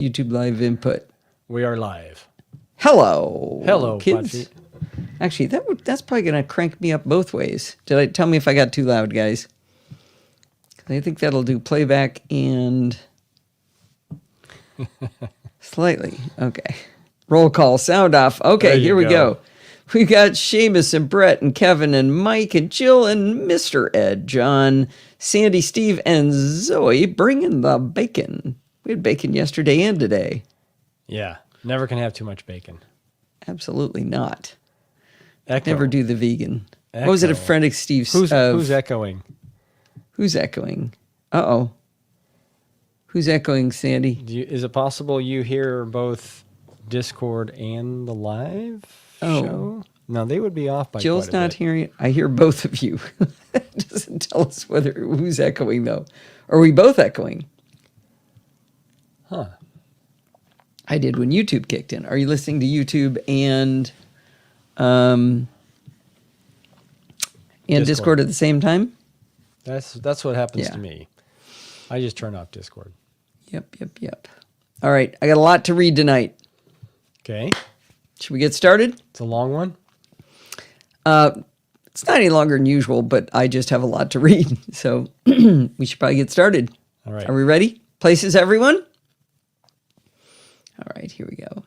YouTube live input. We are live. Hello, kids. Actually, that's probably going to crank me up both ways. Tell me if I got too loud, guys? I think that'll do playback and slightly. Okay. Roll call, sound off. Okay, here we go. We got Seamus and Brett and Kevin and Mike and Jill and Mr. Ed, John, Sandy, Steve, and Zoe bringing the bacon. We had bacon yesterday and today. Yeah, never can have too much bacon. Absolutely not. Echo. Never do the vegan. Echo. What was it, a friend of Steve's? Who's echoing? Who's echoing? Uh-oh. Who's echoing, Sandy? Is it possible you hear both Discord and the live show? No, they would be off by Jill's quite a not bit. hearing it. I hear both of you. It doesn't tell us who's echoing, though. Are we both echoing? Huh. I did when YouTube kicked in. Are you listening to YouTube and Discord at the same time? That's what happens Yeah. to me. I just turn off Discord. Yep. All right, I got a lot to read tonight. Okay. Should we get started? It's a long one. It's not any longer than usual, but I just have a lot to read. So we should probably get started. All right. Are we ready? Places, everyone? All right, here we go.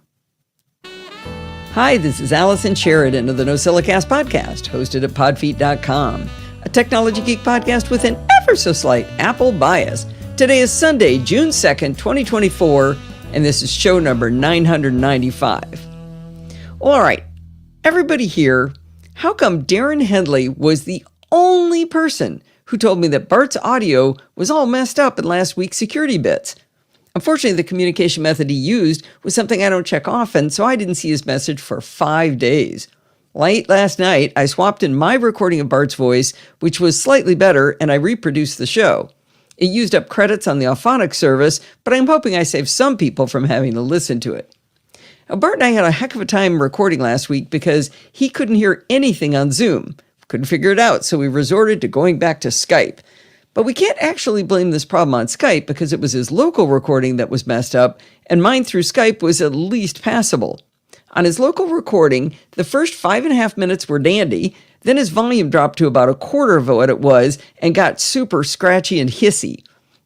Hi, this is Allison Sheridan of the NosillaCast podcast, hosted at podfeet.com, a technology geek podcast with an ever so slight Apple bias. Today is Sunday, June 2nd, 2024, and this is show number 995. All right, everybody here, how come Darren Headley was the only person who told me that Bart's audio was all messed up in last week's security bits? Unfortunately, the communication method he used was something I don't check often, so I didn't see his message for 5 days. Late last night, I swapped in my recording of Bart's voice, which was slightly better, and I reproduced the show. It used up credits on the Auphonic service, but I'm hoping I saved some people from having to listen to it. Now, Bart and I had a heck of a time recording last week because he couldn't hear anything on Zoom. Couldn't figure it out, so we resorted to going back to Skype. But we can't actually blame this problem on Skype because it was his local recording that was messed up, and mine through Skype was at least passable. On his local recording, the first 5.5 minutes were dandy, then his volume dropped to about a quarter of what it was and got super scratchy and hissy.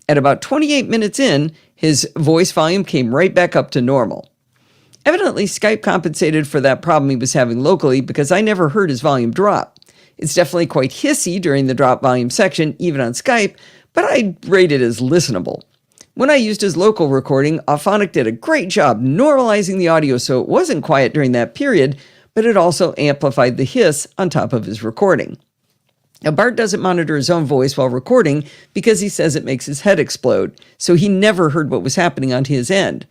At about 28 minutes in, his voice volume came right back up to normal. Evidently, Skype compensated for that problem he was having locally because I never heard his volume drop. It's definitely quite hissy during the drop volume section, even on Skype, but I rate it as listenable. When I used his local recording, Auphonic did a great job normalizing the audio so it wasn't quiet during that period, but it also amplified the hiss on top of his recording. Now, Bart doesn't monitor his own voice while recording because he says it makes his head explode, so he never heard what was happening on his end.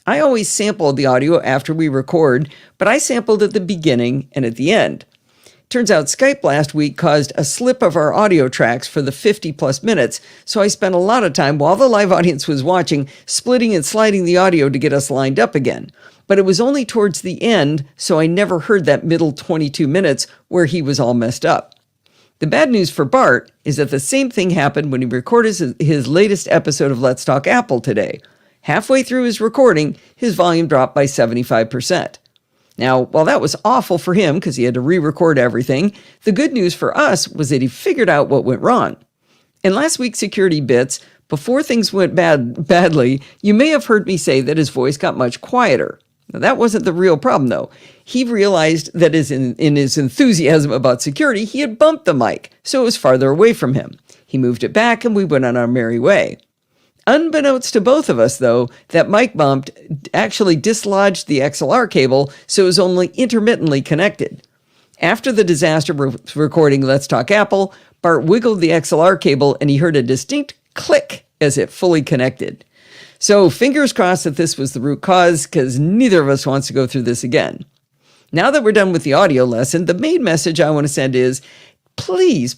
I always sample the audio after we record, but I sampled at the beginning and at the end. Turns out Skype last week caused a slip of our audio tracks for the 50-plus minutes, so I spent a lot of time while the live audience was watching, splitting and sliding the audio to get us lined up again. But it was only towards the end, so I never heard that middle 22 minutes where he was all messed up. The bad news for Bart is that the same thing happened when he recorded his latest episode of Let's Talk Apple today. Halfway through his recording, his volume dropped by 75%. Now, while that was awful for him because he had to re-record everything, the good news for us was that he figured out what went wrong. In last week's Security Bits, before things went badly, you may have heard me say that his voice got much quieter. Now, that wasn't the real problem, though. He realized that in his enthusiasm about security, he had bumped the mic, so it was farther away from him. He moved it back, and we went on our merry way. Unbeknownst to both of us, though, that mic bump actually dislodged the XLR cable, so it was only intermittently connected. After the disaster recording Let's Talk Apple, Bart wiggled the XLR cable and he heard a distinct click as it fully connected. So fingers crossed that this was the root cause, because neither of us wants to go through this again. Now that we're done with the audio lesson, the main message I want to send is, please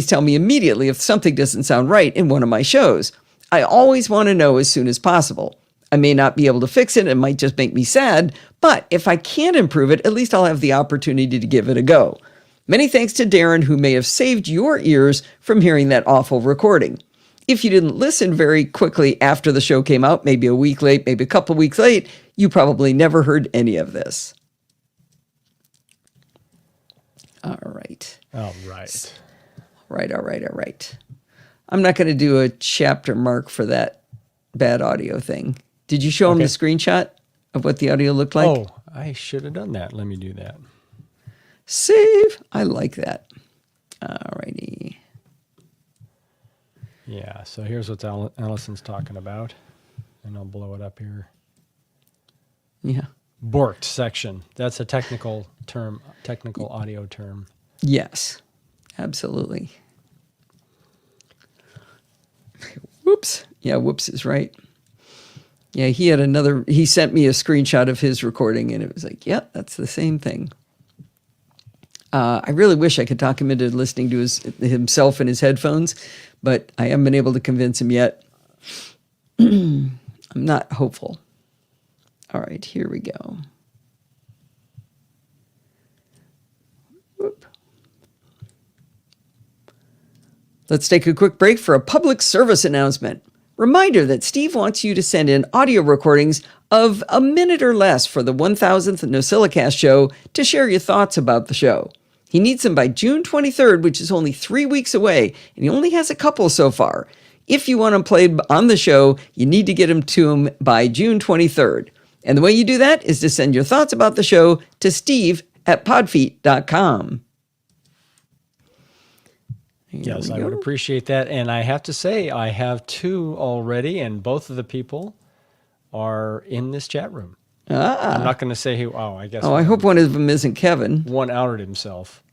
tell me immediately if something doesn't sound right in one of my shows. I always want to know as soon as possible. I may not be able to fix it, it might just make me sad, but if I can't improve it, at least I'll have the opportunity to give it a go. Many thanks to Darren, who may have saved your ears from hearing that awful recording. if you didn't listen very quickly after the show came out, maybe a week late, maybe a couple weeks late, you probably never heard any of this. All right. All right. All right. I'm not going to do a chapter mark for that bad audio thing. Did you show him the screenshot of what the audio looked like? Oh, I should have done that. Let me do that. Save. I like that. All righty. Yeah, so here's what Allison's talking about. And I'll blow it up here. Yeah. Borked section. That's a technical term, technical audio term. Yes, absolutely. Whoops. Yeah, whoops is right. Yeah, he sent me a screenshot of his recording, and it was like, yeah, that's the same thing. I really wish I could talk him into listening to himself in his headphones, but I haven't been able to convince him yet. I'm not hopeful. All right, here we go. Whoop. Let's take a quick break for a public service announcement. Reminder that Steve wants you to send in audio recordings of a minute or less for the 1000th NosillaCast show to share your thoughts about the show. He needs them by June 23rd, which is only 3 weeks away, and he only has a couple so far. If you want them played on the show, you need to get them to him by June 23rd. And the way you do that is to send your thoughts about the show to steve@podfeet.com. Yes, I would appreciate that. And I have to say, I have 2 already, and both of the people are in this chat room. I'm not going to say who. Oh, I guess. Oh, I hope one of them isn't Kevin. One outed himself.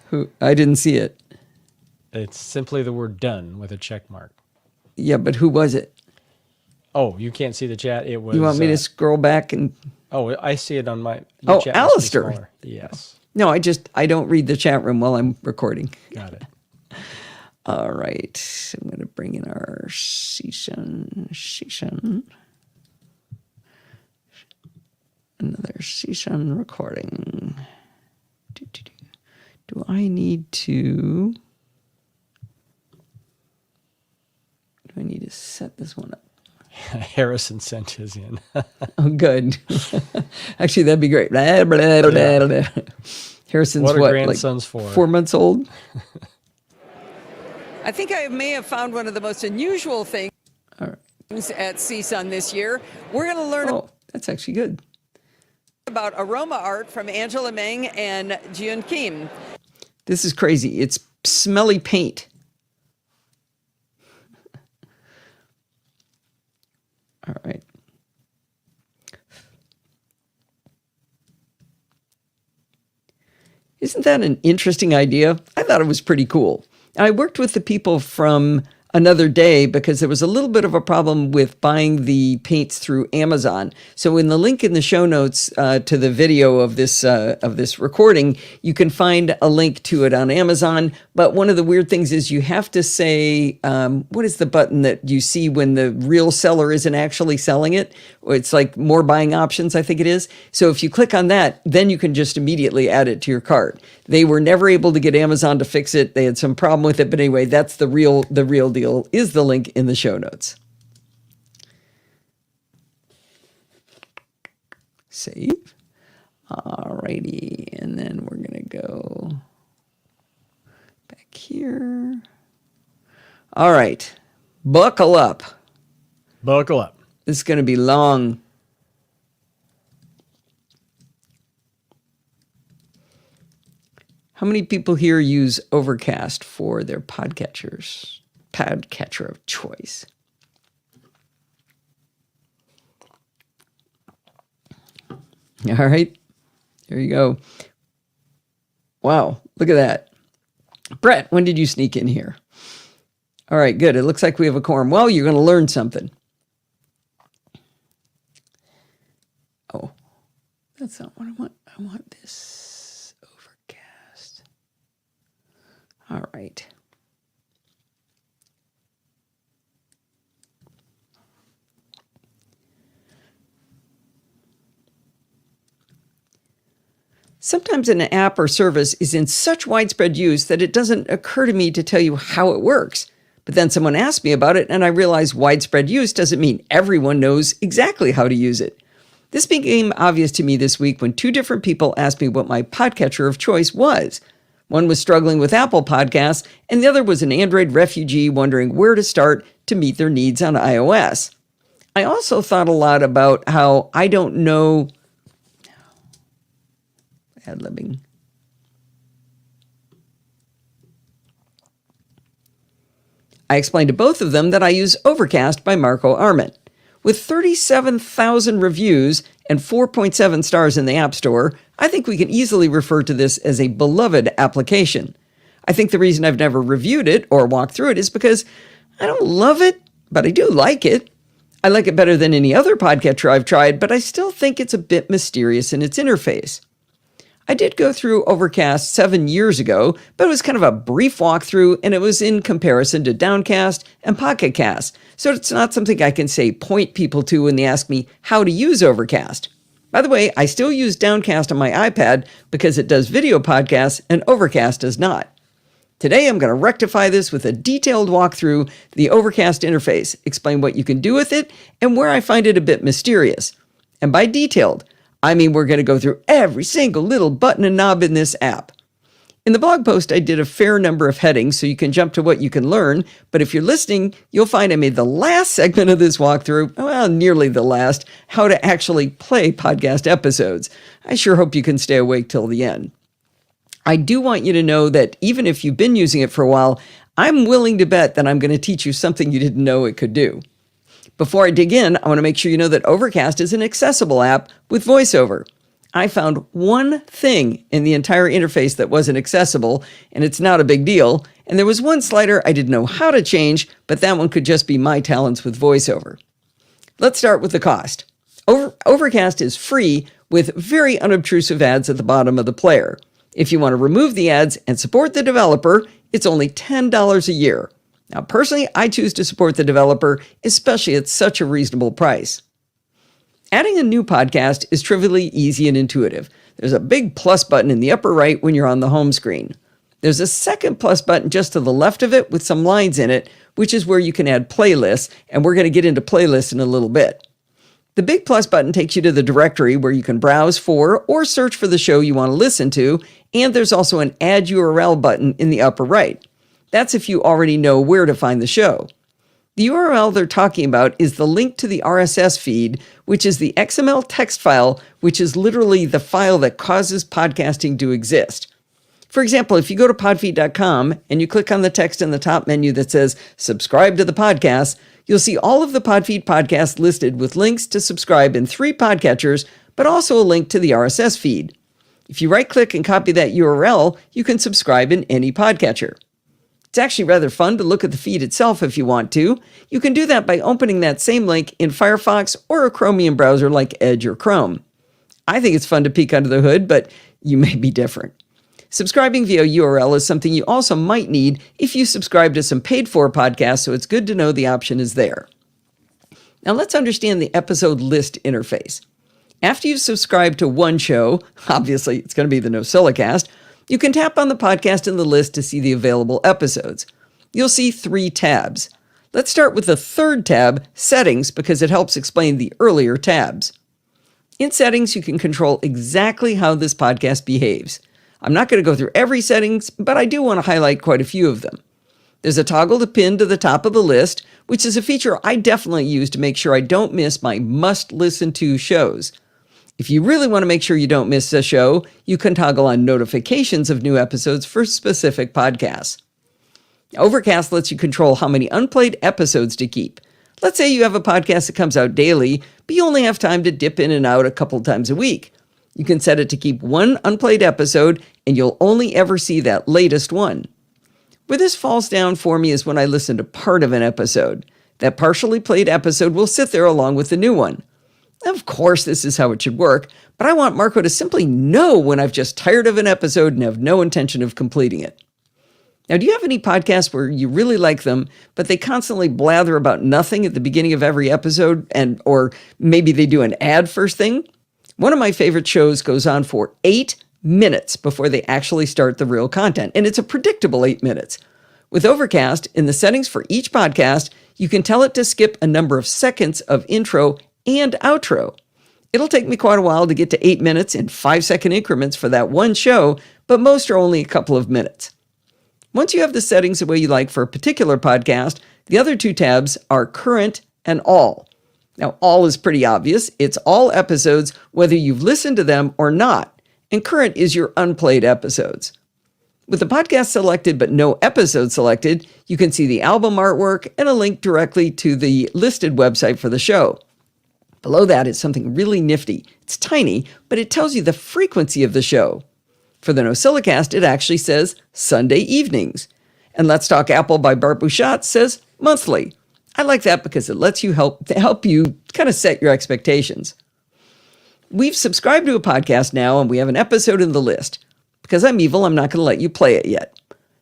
Who? I didn't see it. It's simply the word done with a check mark. Yeah, but who was it? Oh, you can't see the chat? It was. You want me to scroll back and... Oh, I see it on my... Oh, Alistair. Yes. No, I don't read the chat room while I'm recording. Got it. All right. I'm going to bring in our season. Another season recording. Do I need to... Do I need to set this one up? Harrison sent his in. Oh, good. Actually, that'd be great. Blah, blah, blah, blah, blah. Harrison's what are grandsons for? 4 months old? I think I may have found one of the most unusual things at CSUN this year. We're going to learn... Oh, that's actually good. ...about aroma art from Angela Meng and Jun Kim. This is crazy. It's smelly paint. All right. Isn't that an interesting idea? I thought it was pretty cool. I worked with the people from Another Day because there was a little bit of a problem with buying the paints through Amazon. So in the link in the show notes to the video of this recording, you can find a link to it on Amazon. But one of the weird things is you have to say, what is the button that you see when the real seller isn't actually selling it? It's like more buying options, I think it is. So if you click on that, then you can just immediately add it to your cart. They were never able to get Amazon to fix it. They had some problem with it. But anyway, that's the real deal, is the link in the show notes. Save. All righty. And then we're going to go back here. All right. Buckle up. Buckle up. This is going to be long. How many people here use Overcast for their podcatcher of choice? All right, there you go. Wow, look at that. Brett, when did you sneak in here? All right, good. It looks like we have a quorum. Well, you're going to learn something. Oh, that's not what I want. I want this Overcast. All right. Sometimes an app or service is in such widespread use that it doesn't occur to me to tell you how it works. But then someone asks me about it and I realize widespread use doesn't mean everyone knows exactly how to use it. This became obvious to me this week when two different people asked me what my podcatcher of choice was. One was struggling with Apple Podcasts, and the other was an Android refugee wondering where to start to meet their needs on iOS. I also thought a lot about how I don't know ad-libbing. I explained to both of them that I use Overcast by Marco Arment. With 37,000 reviews and 4.7 stars in the App Store, I think we can easily refer to this as a beloved application. I think the reason I've never reviewed it or walked through it is because I don't love it, but I do like it. I like it better than any other podcatcher I've tried, but I still think it's a bit mysterious in its interface. I did go through Overcast 7 years ago, but it was kind of a brief walkthrough, and it was in comparison to Downcast and Pocket Cast, so it's not something I can say point people to when they ask me how to use Overcast. By the way, I still use Downcast on my iPad because it does video podcasts and Overcast does not. Today I'm going to rectify this with a detailed walkthrough the Overcast interface, explain what you can do with it, and where I find it a bit mysterious. And by detailed, I mean we're going to go through every single little button and knob in this app. In the blog post, I did a fair number of headings so you can jump to what you can learn, but if you're listening, you'll find I made the last segment of this walkthrough, well, nearly the last, how to actually play podcast episodes. I sure hope you can stay awake till the end. I do want you to know that even if you've been using it for a while, I'm willing to bet that I'm going to teach you something you didn't know it could do. Before I dig in, I want to make sure you know that Overcast is an accessible app with VoiceOver. I found one thing in the entire interface that wasn't accessible, and it's not a big deal, and there was one slider I didn't know how to change, but that one could just be my talents with VoiceOver. Let's start with the cost. Overcast is free with very unobtrusive ads at the bottom of the player. If you want to remove the ads and support the developer, it's only $10 a year. Now, personally, I choose to support the developer, especially at such a reasonable price. Adding a new podcast is trivially easy and intuitive. There's a big plus button in the upper right when you're on the home screen. There's a second plus button just to the left of it with some lines in it, which is where you can add playlists, and we're going to get into playlists in a little bit. The big plus button takes you to the directory where you can browse for or search for the show you want to listen to, and there's also an add URL button in the upper right. That's if you already know where to find the show. The URL they're talking about is the link to the RSS feed, which is the XML text file, which is literally the file that causes podcasting to exist. For example, if you go to podfeet.com and you click on the text in the top menu that says subscribe to the podcast, you'll see all of the Podfeet podcasts listed with links to subscribe in 3 podcatchers, but also a link to the RSS feed. If you right-click and copy that URL, you can subscribe in any podcatcher. It's actually rather fun to look at the feed itself if you want to. You can do that by opening that same link in Firefox or a Chromium browser like Edge or Chrome. I think it's fun to peek under the hood, but you may be different. Subscribing via URL is something you also might need if you subscribe to some paid-for podcasts, so it's good to know the option is there. Now let's understand the episode list interface. After you've subscribed to one show, obviously it's going to be the NosillaCast, you can tap on the podcast in the list to see the available episodes. You'll see 3 tabs. Let's start with the third tab, Settings, because it helps explain the earlier tabs. In Settings, you can control exactly how this podcast behaves. I'm not going to go through every settings, but I do want to highlight quite a few of them. There's a toggle to pin to the top of the list, which is a feature I definitely use to make sure I don't miss my must-listen-to shows. If you really want to make sure you don't miss a show, you can toggle on notifications of new episodes for specific podcasts. Overcast lets you control how many unplayed episodes to keep. Let's say you have a podcast that comes out daily, but you only have time to dip in and out a couple times a week. You can set it to keep 1 unplayed episode, and you'll only ever see that latest one. Where this falls down for me is when I listen to part of an episode. That partially played episode will sit there along with the new one. Of course, this is how it should work, but I want Marco to simply know when I've just tired of an episode and have no intention of completing it. Now, do you have any podcasts where you really like them, but they constantly blather about nothing at the beginning of every episode, or maybe they do an ad first thing? One of my favorite shows goes on for 8 minutes before they actually start the real content. And it's a predictable 8 minutes. With Overcast, in the settings for each podcast, you can tell it to skip a number of seconds of intro and outro. It'll take me quite a while to get to 8 minutes in 5-second increments for that one show, but most are only a couple of minutes. Once you have the settings the way you like for a particular podcast, the other 2 tabs are Current and All. Now, All is pretty obvious. It's all episodes, whether you've listened to them or not, and Current is your unplayed episodes. With the podcast selected but no episode selected, you can see the album artwork and a link directly to the listed website for the show. Below that is something really nifty. It's tiny, but it tells you the frequency of the show. For the NosillaCast, it actually says Sunday evenings. And Let's Talk Apple by Bart Bouchat says monthly. I like that because it lets you help you kind of set your expectations. We've subscribed to a podcast now, and we have an episode in the list. Because I'm evil, I'm not going to let you play it yet.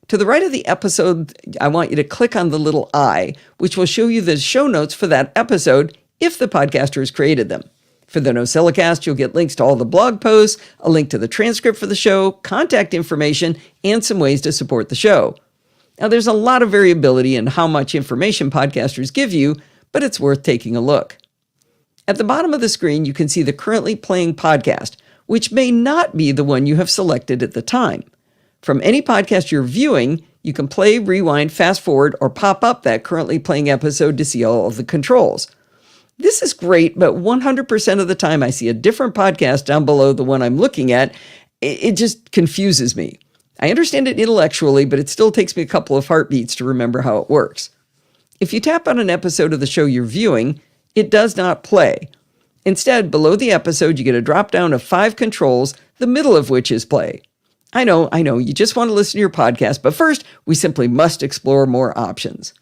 To the right of the episode, I want you to click on the little I, which will show you the show notes for that episode if the podcaster has created them. For the NosillaCast, you'll get links to all the blog posts, a link to the transcript for the show, contact information, and some ways to support the show. Now, there's a lot of variability in how much information podcasters give you, but it's worth taking a look. At the bottom of the screen, you can see the currently playing podcast, which may not be the one you have selected at the time. From any podcast you're viewing, you can play, rewind, fast forward, or pop up that currently playing episode to see all of the controls. This is great, but 100% of the time I see a different podcast down below the one I'm looking at. It just confuses me. I understand it intellectually, but it still takes me a couple of heartbeats to remember how it works. If you tap on an episode of the show you're viewing, it does not play. Instead, below the episode, you get a drop-down of 5 controls, the middle of which is play. I know, you just want to listen to your podcast, but first, we simply must explore more options.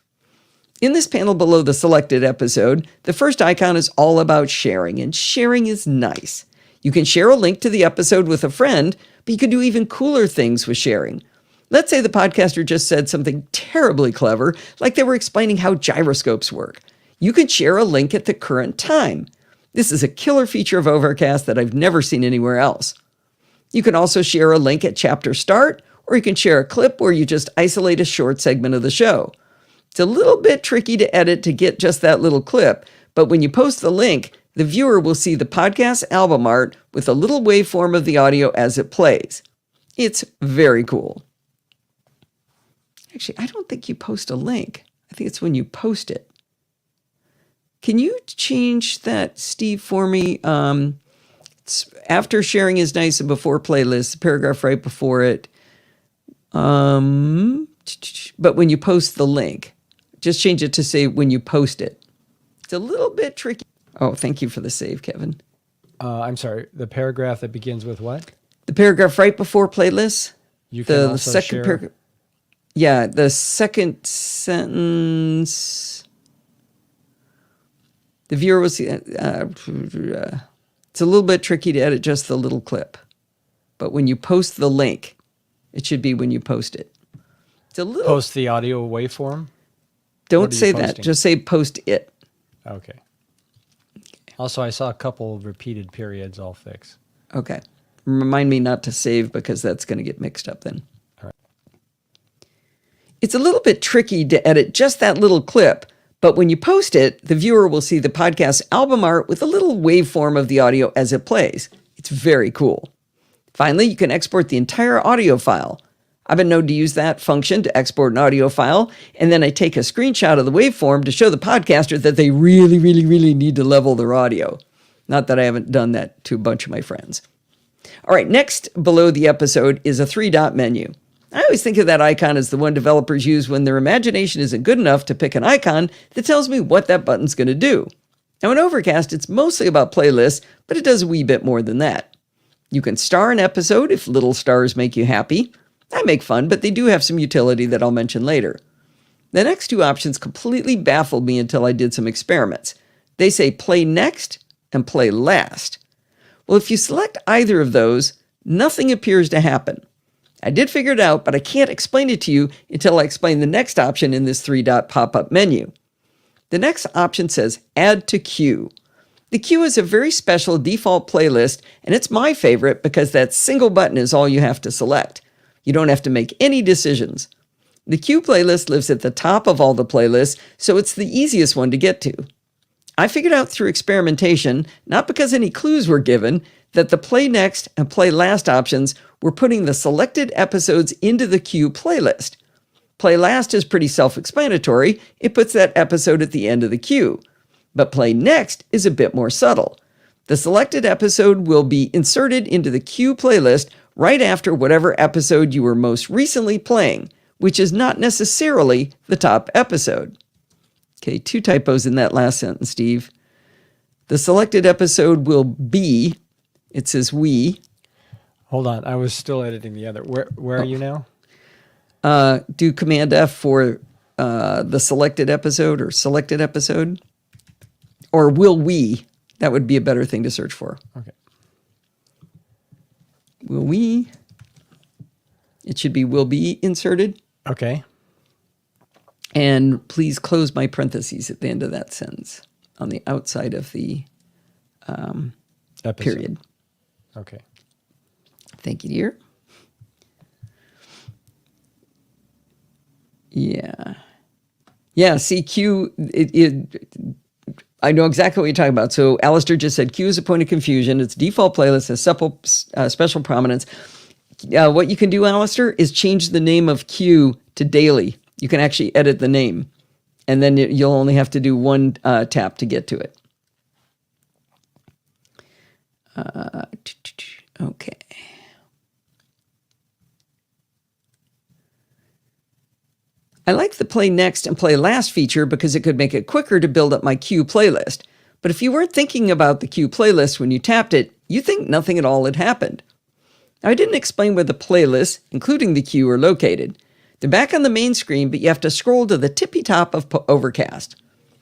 In this panel below the selected episode, the first icon is all about sharing, and sharing is nice. You can share a link to the episode with a friend, but you can do even cooler things with sharing. Let's say the podcaster just said something terribly clever, like they were explaining how gyroscopes work. You can share a link at the current time. This is a killer feature of Overcast that I've never seen anywhere else. You can also share a link at chapter start, or you can share a clip where you just isolate a short segment of the show. It's a little bit tricky to edit to get just that little clip, but when you post the link, the viewer will see the podcast album art with a little waveform of the audio as it plays. It's very cool. Actually, I don't think you post a link. I think it's when you post it. Can you change that, Steve, for me? After sharing is nice and before playlist, the paragraph right before it. But when you post the link, just change it to say when you post it. It's a little bit tricky. Oh, thank you for the save, Kevin. I'm sorry. The paragraph that begins with what? The paragraph right before playlist. You can also second share. paragraph. Yeah, the second sentence. The viewer will see. It's a little bit tricky to edit just the little clip, but when you post the link, it should be when you post it. It's a little. Post the audio waveform. Don't say that. Just say post it. Okay. Also, I saw a couple repeated periods. I'll fix. Okay. Remind me not to save because that's going to get mixed up then. All right. It's a little bit tricky to edit just that little clip, but when you post it, the viewer will see the podcast album art with a little waveform of the audio as it plays. It's very cool. Finally, you can export the entire audio file. I've been known to use that function to export an audio file, and then I take a screenshot of the waveform to show the podcaster that they really, really, really need to level their audio. Not that I haven't done that to a bunch of my friends. All right, next below the episode is a 3-dot menu. I always think of that icon as the one developers use when their imagination isn't good enough to pick an icon that tells me what that button's going to do. Now in Overcast, it's mostly about playlists, but it does a wee bit more than that. You can star an episode if little stars make you happy. I make fun, but they do have some utility that I'll mention later. The next 2 options completely baffled me until I did some experiments. They say play next and play last. Well, if you select either of those, nothing appears to happen. I did figure it out, but I can't explain it to you until I explain the next option in this 3-dot pop-up menu. The next option says Add to Queue. The queue is a very special default playlist, and it's my favorite because that single button is all you have to select. You don't have to make any decisions. The queue playlist lives at the top of all the playlists, so it's the easiest one to get to. I figured out through experimentation, not because any clues were given, that the play next and play last options were putting the selected episodes into the queue playlist. Play last is pretty self-explanatory. It puts that episode at the end of the queue. But play next is a bit more subtle. The selected episode will be inserted into the queue playlist right after whatever episode you were most recently playing, which is not necessarily the top episode. Okay, 2 typos in that last sentence, Steve. The selected episode will be, it says we. Hold on, I was still editing the other. Where are you now? Do Command F for the selected episode or selected episode. Or will we? That would be a better thing to search for. Okay. Will we? It should be will be inserted. Okay. And please close my parentheses at the end of that sentence on the outside of the period. Okay. Thank you, dear. Yeah. Yeah, see, Q, I know exactly what you're talking about. So Alistair just said Q is a point of confusion. Its default playlist has special prominence. What you can do, Alistair, is change the name of Q to daily. You can actually edit the name. And then you'll only have to do one tap to get to it. Okay. I like the play next and play last feature because it could make it quicker to build up my queue playlist. But if you weren't thinking about the queue playlist when you tapped it, you think nothing at all had happened. Now, I didn't explain where the playlists, including the queue, are located. They're back on the main screen, but you have to scroll to the tippy top of Overcast.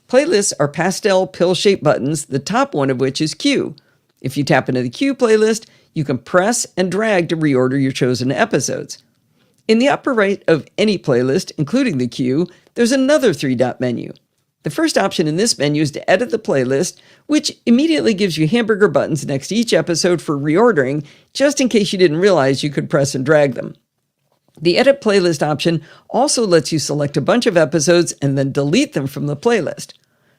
Playlists are pastel pill-shaped buttons, the top one of which is queue. If you tap into the queue playlist, you can press and drag to reorder your chosen episodes. In the upper right of any playlist, including the queue, there's another 3-dot menu. The first option in this menu is to edit the playlist, which immediately gives you hamburger buttons next to each episode for reordering, just in case you didn't realize you could press and drag them. The Edit Playlist option also lets you select a bunch of episodes and then delete them from the playlist.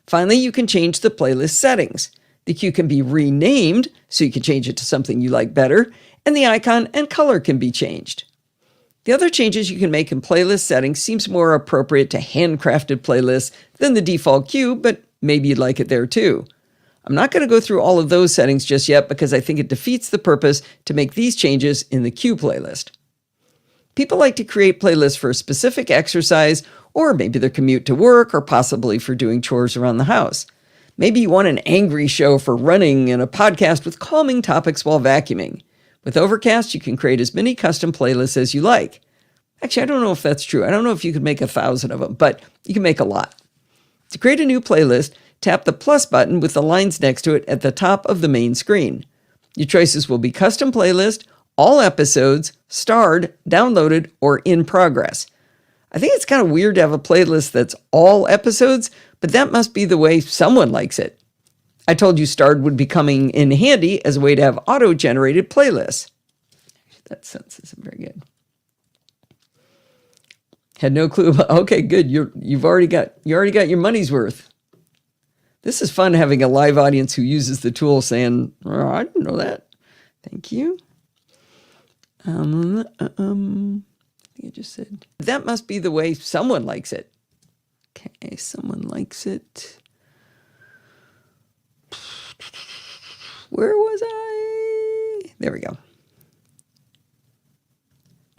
Finally, you can change the playlist settings. The queue can be renamed, so you can change it to something you like better, and the icon and color can be changed. The other changes you can make in playlist settings seems more appropriate to handcrafted playlists than the default queue, but maybe you'd like it there too. I'm not going to go through all of those settings just yet because I think it defeats the purpose to make these changes in the queue playlist. People like to create playlists for a specific exercise, or maybe their commute to work, or possibly for doing chores around the house. Maybe you want an angry show for running and a podcast with calming topics while vacuuming. With Overcast, you can create as many custom playlists as you like. Actually, I don't know if that's true. I don't know if you could make 1,000 of them, but you can make a lot. To create a new playlist, tap the plus button with the lines next to it at the top of the main screen. Your choices will be custom playlist, all episodes, starred, downloaded, or in progress. I think it's kind of weird to have a playlist that's all episodes, but that must be the way someone likes it. I told you starred would be coming in handy as a way to have auto-generated playlists. That sentence isn't very good. Had no clue about, okay, good. You've already got your money's worth. This is fun having a live audience who uses the tool saying, oh, I didn't know that. Thank you. I think I just said, that must be the way someone likes it. Okay, someone likes it. Where was I? There we go.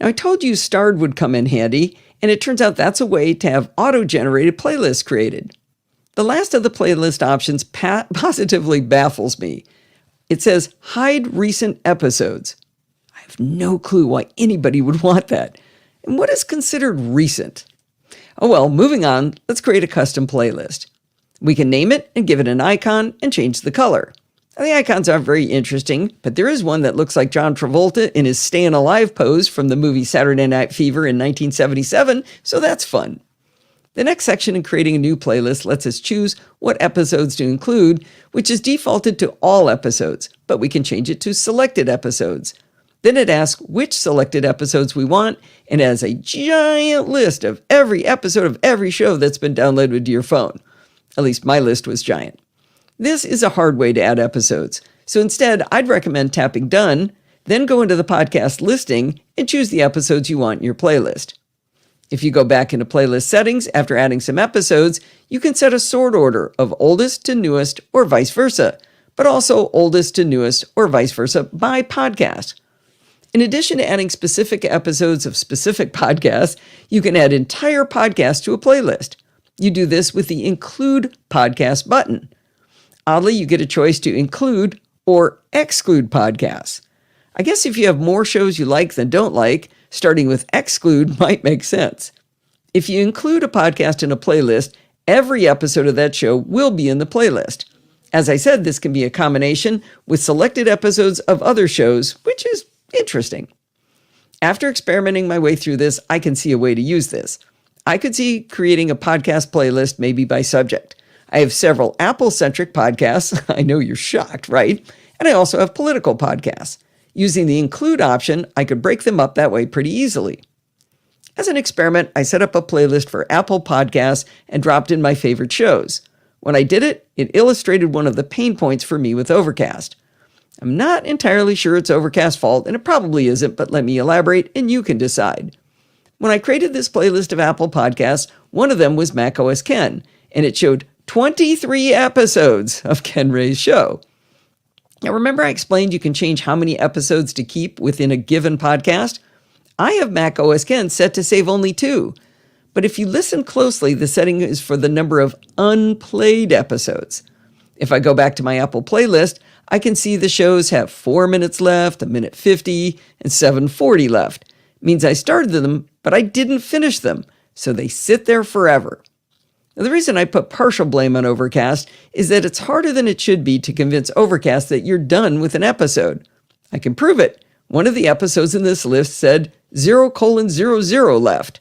Now, I told you starred would come in handy, and it turns out that's a way to have auto-generated playlists created. The last of the playlist options positively baffles me. It says, hide recent episodes. I have no clue why anybody would want that. And what is considered recent? Oh well, moving on, let's create a custom playlist. We can name it and give it an icon and change the color. Now, the icons aren't very interesting, but there is one that looks like John Travolta in his Stayin' Alive pose from the movie Saturday Night Fever in 1977, so that's fun. The next section in creating a new playlist lets us choose what episodes to include, which is defaulted to all episodes, but we can change it to selected episodes. Then it asks which selected episodes we want and has a giant list of every episode of every show that's been downloaded to your phone. At least my list was giant. This is a hard way to add episodes, so instead I'd recommend tapping Done, then go into the podcast listing and choose the episodes you want in your playlist. If you go back into playlist settings after adding some episodes, you can set a sort order of oldest to newest or vice versa, but also oldest to newest or vice versa by podcast. In addition to adding specific episodes of specific podcasts, you can add entire podcasts to a playlist. You do this with the Include Podcast button. Oddly, you get a choice to include or exclude podcasts. I guess if you have more shows you like than don't like, starting with exclude might make sense. If you include a podcast in a playlist, every episode of that show will be in the playlist. As I said, this can be a combination with selected episodes of other shows, which is interesting. After experimenting my way through this, I can see a way to use this. I could see creating a podcast playlist maybe by subject. I have several Apple-centric podcasts. I know you're shocked, right? And I also have political podcasts. Using the include option, I could break them up that way pretty easily. As an experiment, I set up a playlist for Apple Podcasts and dropped in my favorite shows. When I did it, it illustrated one of the pain points for me with Overcast. I'm not entirely sure it's Overcast's fault, and it probably isn't, but let me elaborate and you can decide. When I created this playlist of Apple Podcasts, one of them was macOS Ken, and it showed 23 episodes of Ken Ray's show. Now, remember I explained you can change how many episodes to keep within a given podcast? I have macOS Ken set to save only 2. But if you listen closely, the setting is for the number of unplayed episodes. If I go back to my Apple playlist, I can see the shows have 4 minutes left, 1:50, and 7:40 left. It means I started them, but I didn't finish them, so they sit there forever. Now, the reason I put partial blame on Overcast is that it's harder than it should be to convince Overcast that you're done with an episode. I can prove it. One of the episodes in this list said 0:00 left.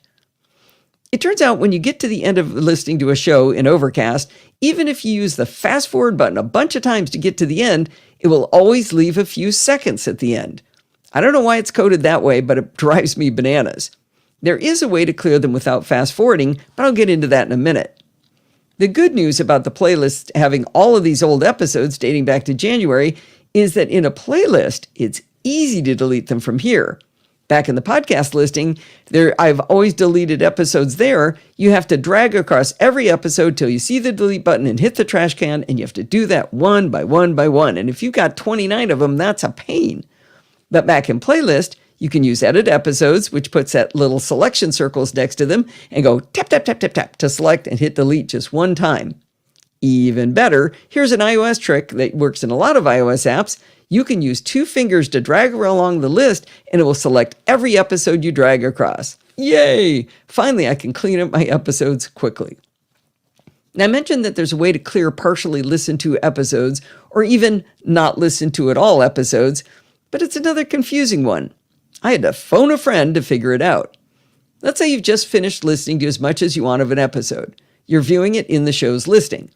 It turns out when you get to the end of listening to a show in Overcast, even if you use the fast forward button a bunch of times to get to the end, it will always leave a few seconds at the end. I don't know why it's coded that way, but it drives me bananas. There is a way to clear them without fast forwarding, but I'll get into that in a minute. The good news about the playlist having all of these old episodes dating back to January is that in a playlist, it's easy to delete them from here. Back in the podcast listing, I've always deleted episodes there. You have to drag across every episode till you see the delete button and hit the trash can, and you have to do that one by one by one. And if you've got 29 of them, that's a pain. But back in playlist, you can use edit episodes, which puts that little selection circles next to them, and go tap, tap, tap, tap, tap to select and hit delete just one time. Even better, here's an iOS trick that works in a lot of iOS apps. You can use 2 fingers to drag along the list, and it will select every episode you drag across. Yay! Finally, I can clean up my episodes quickly. Now, I mentioned that there's a way to clear partially listened to episodes, or even not listen to at all episodes, but it's another confusing one. I had to phone a friend to figure it out. Let's say you've just finished listening to as much as you want of an episode. You're viewing it in the show's listing.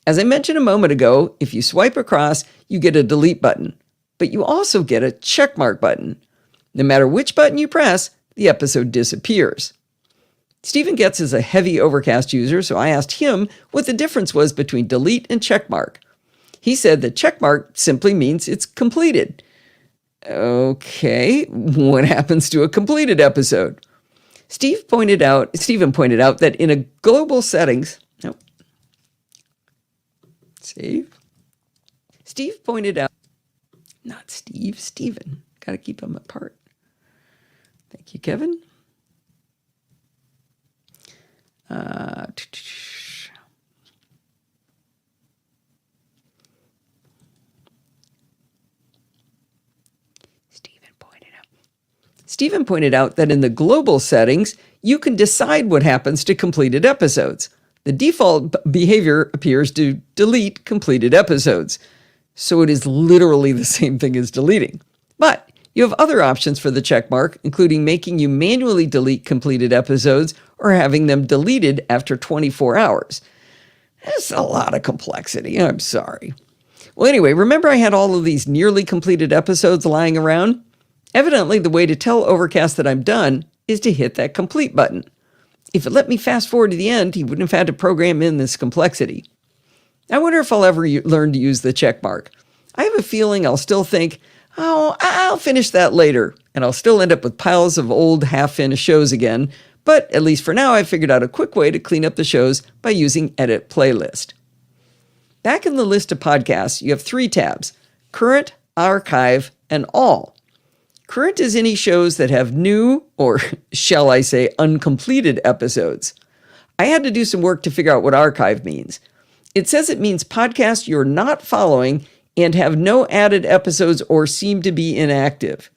As I mentioned a moment ago, if you swipe across, you get a delete button, but you also get a checkmark button. No matter which button you press, the episode disappears. Stephen Getz is a heavy Overcast user, so I asked him what the difference was between delete and checkmark. He said that checkmark simply means it's completed. Okay, what happens to a completed episode? Stephen pointed out that in a global settings, Stephen pointed out, Stephen. Got to keep them apart. Thank you, Kevin. Stephen pointed out that in the global settings, you can decide what happens to completed episodes. The default behavior appears to delete completed episodes. So it is literally the same thing as deleting. But You have other options for the check mark, including making you manually delete completed episodes or having them deleted after 24 hours. That's a lot of complexity. I'm sorry. Well, anyway, remember I had all of these nearly completed episodes lying around? Evidently, the way to tell Overcast that I'm done is to hit that complete button. If it let me fast forward to the end, he wouldn't have had to program in this complexity. I wonder if I'll ever learn to use the check mark. I have a feeling I'll still think, oh, I'll finish that later, and I'll still end up with piles of old half-finished shows again, but at least for now I've figured out a quick way to clean up the shows by using Edit Playlist. Back in the list of podcasts, you have 3 tabs: Current, Archive, and All. Current is any shows that have new, or shall I say, uncompleted episodes. I had to do some work to figure out what archive means. It says it means podcasts you're not following and have no added episodes or seem to be inactive.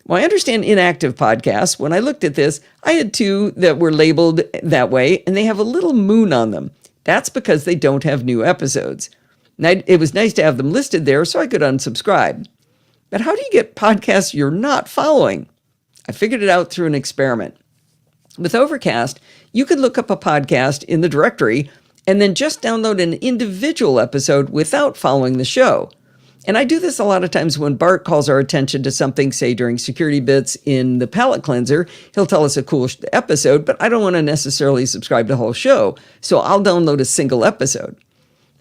Well, I understand inactive podcasts. When I looked at this, I had 2 that were labeled that way, and they have a little moon on them. That's because they don't have new episodes. Now, it was nice to have them listed there so I could unsubscribe. But how do you get podcasts you're not following? I figured it out through an experiment. With Overcast, you can look up a podcast in the directory and then just download an individual episode without following the show. And I do this a lot of times when Bart calls our attention to something, say during security bits in the palate cleanser. He'll tell us a cool episode, but I don't want to necessarily subscribe to the whole show, so I'll download a single episode.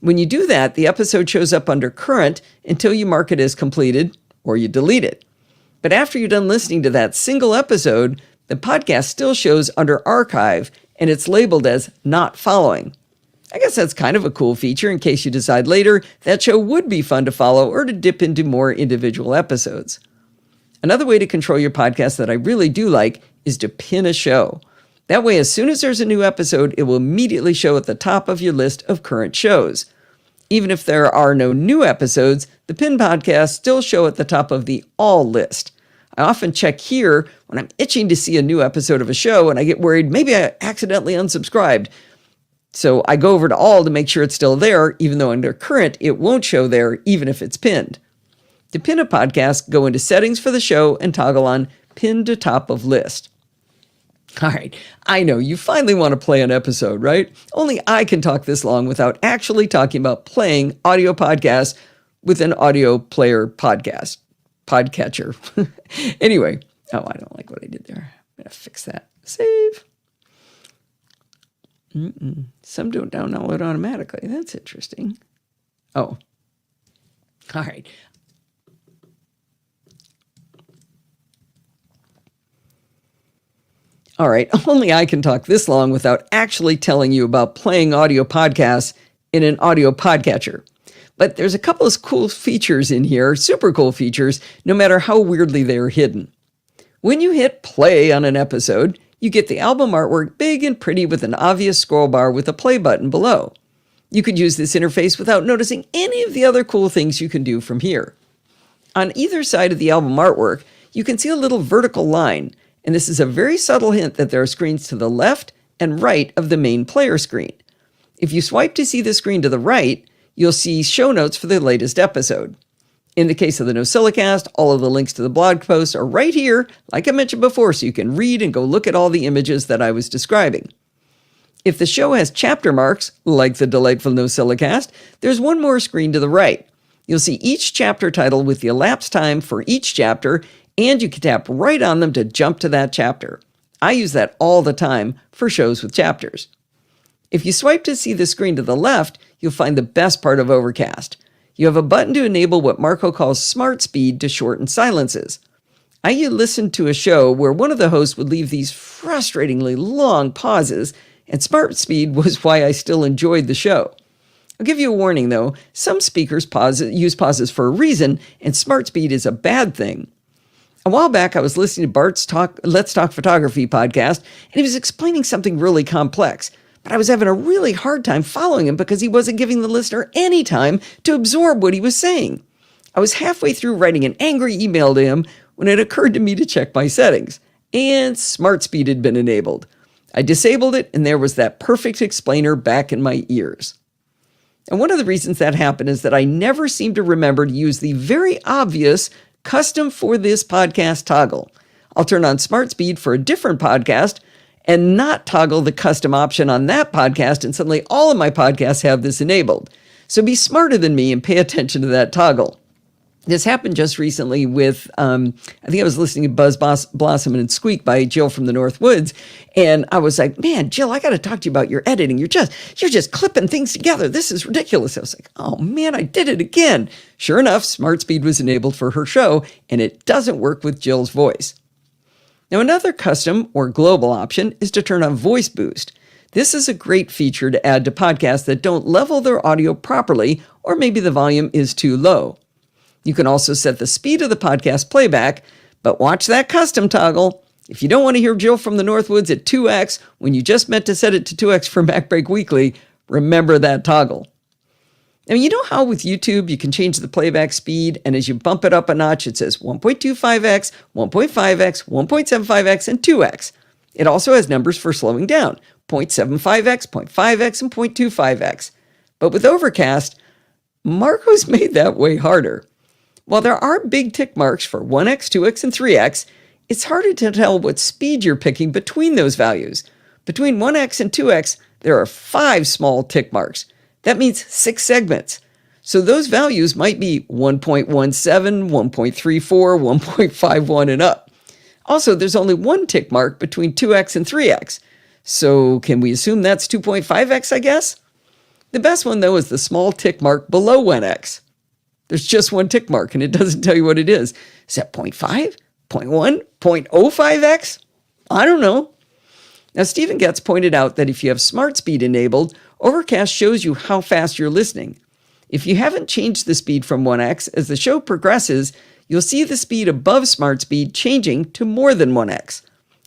When you do that, the episode shows up under Current until you mark it as completed or you delete it. But after you're done listening to that single episode, the podcast still shows under Archive, and it's labeled as Not Following. I guess that's kind of a cool feature in case you decide later that show would be fun to follow or to dip into more individual episodes. Another way to control your podcast that I really do like is to pin a show. That way, as soon as there's a new episode, it will immediately show at the top of your list of current shows. Even if there are no new episodes, the pinned podcasts still show at the top of the All list. I often check here when I'm itching to see a new episode of a show and I get worried maybe I accidentally unsubscribed. So I go over to All to make sure it's still there, even though under Current it won't show there even if it's pinned. To pin a podcast, go into Settings for the show and toggle on Pin to Top of List. All right, I know you finally want to play an episode, right? Only I can talk this long without actually talking about playing audio podcasts with an audio player podcatcher. Anyway, oh, I don't like what I did there. I'm going to fix that. Save. Some don't download automatically. That's interesting. Oh, all right. All right, only I can talk this long without actually telling you about playing audio podcasts in an audio podcatcher. But there's a couple of cool features in here, super cool features, no matter how weirdly they are hidden. When you hit play on an episode, you get the album artwork big and pretty with an obvious scroll bar with a play button below. You could use this interface without noticing any of the other cool things you can do from here. On either side of the album artwork, you can see a little vertical line, and this is a very subtle hint that there are screens to the left and right of the main player screen. If you swipe to see the screen to the right, you'll see show notes for the latest episode. In the case of the NosillaCast, all of the links to the blog posts are right here, like I mentioned before, so you can read and go look at all the images that I was describing. If the show has chapter marks, like the delightful NosillaCast, there's one more screen to the right. You'll see each chapter title with the elapsed time for each chapter, and you can tap right on them to jump to that chapter. I use that all the time for shows with chapters. If you swipe to see the screen to the left, you'll find the best part of Overcast. You have a button to enable what Marco calls smart speed to shorten silences. I listened to a show where one of the hosts would leave these frustratingly long pauses, and smart speed was why I still enjoyed the show. I'll give you a warning though, some speakers use pauses for a reason, and smart speed is a bad thing. A while back, I was listening to Bart's Let's Talk Photography podcast, and he was explaining something really complex. But I was having a really hard time following him because he wasn't giving the listener any time to absorb what he was saying. I was halfway through writing an angry email to him when it occurred to me to check my settings, and Smart Speed had been enabled. I disabled it, and there was that perfect explainer back in my ears. And one of the reasons that happened is that I never seemed to remember to use the very obvious custom for this podcast toggle. I'll turn on Smart Speed for a different podcast and not toggle the custom option on that podcast, and suddenly all of my podcasts have this enabled. So be smarter than me and pay attention to that toggle. This happened just recently with, I think I was listening to Buzz Blossom and Squeak by Jill from the North Woods. And I was like, man, Jill, I got to talk to you about your editing. You're just clipping things together. This is ridiculous. I was like, oh man, I did it again. Sure enough, Smart Speed was enabled for her show, and it doesn't work with Jill's voice. Now, another custom or global option is to turn on Voice Boost. This is a great feature to add to podcasts that don't level their audio properly, or maybe the volume is too low. You can also set the speed of the podcast playback, but watch that custom toggle. If you don't want to hear Jill from the Northwoods at 2x when you just meant to set it to 2x for MacBreak Weekly, remember that toggle. Now, you know how with YouTube you can change the playback speed, and as you bump it up a notch, it says 1.25x, 1.5x, 1.75x, and 2x. It also has numbers for slowing down, 0.75x, 0.5x, and 0.25x. But with Overcast, Marco's made that way harder. While there are big tick marks for 1x, 2x, and 3x, it's harder to tell what speed you're picking between those values. Between 1x and 2x, there are 5 small tick marks. That means 6 segments. So those values might be 1.17, 1.34, 1.51, and up. Also, there's only 1 tick mark between 2x and 3x. So can we assume that's 2.5x, I guess? The best one, though, is the small tick mark below 1x. There's just 1 tick mark, and it doesn't tell you what it is. Is that 0.5, 0.1, 0.05x? I don't know. Now, Stephen Getz pointed out that if you have Smart Speed enabled, Overcast shows you how fast you're listening. If you haven't changed the speed from 1x, as the show progresses, you'll see the speed above Smart Speed changing to more than 1x.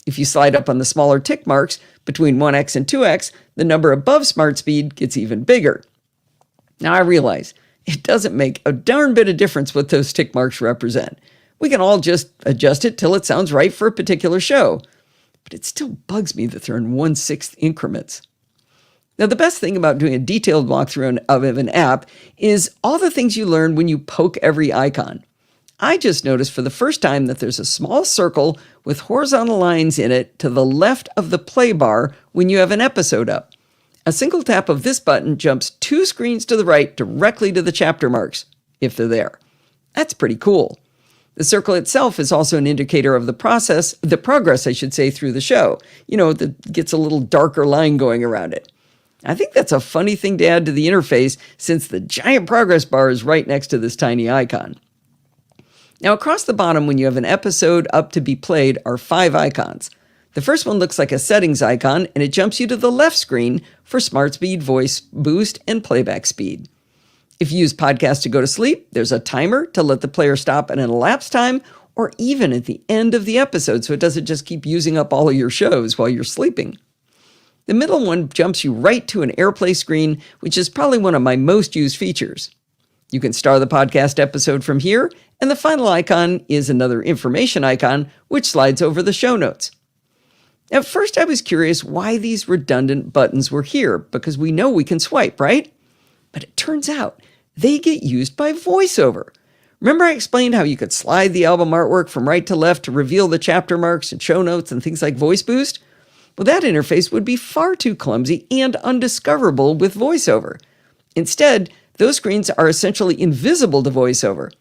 If you slide up on the smaller tick marks between 1x and 2x, the number above Smart Speed gets even bigger. Now, I realize it doesn't make a darn bit of difference what those tick marks represent. We can all just adjust it till it sounds right for a particular show. But it still bugs me that they're in 1/6 increments. Now, the best thing about doing a detailed walkthrough of an app is all the things you learn when you poke every icon. I just noticed for the first time that there's a small circle with horizontal lines in it to the left of the play bar when you have an episode up. A single tap of this button jumps 2 screens to the right directly to the chapter marks, if they're there. That's pretty cool. The circle itself is also an indicator of the progress, through the show. That gets a little darker line going around it. I think that's a funny thing to add to the interface since the giant progress bar is right next to this tiny icon. Now, across the bottom, when you have an episode up to be played, are 5 icons. The first one looks like a settings icon, and it jumps you to the left screen for Smart Speed, Voice Boost, and playback speed. If you use Podcast to go to sleep, there's a timer to let the player stop at an elapsed time, or even at the end of the episode, so it doesn't just keep using up all of your shows while you're sleeping. The middle one jumps you right to an AirPlay screen, which is probably one of my most used features. You can star the podcast episode from here, and the final icon is another information icon, which slides over the show notes. At first, I was curious why these redundant buttons were here, because we know we can swipe, right? But it turns out they get used by VoiceOver. Remember I explained how you could slide the album artwork from right to left to reveal the chapter marks and show notes and things like Voice Boost? Well, that interface would be far too clumsy and undiscoverable with VoiceOver. Instead, those screens are essentially invisible to VoiceOver.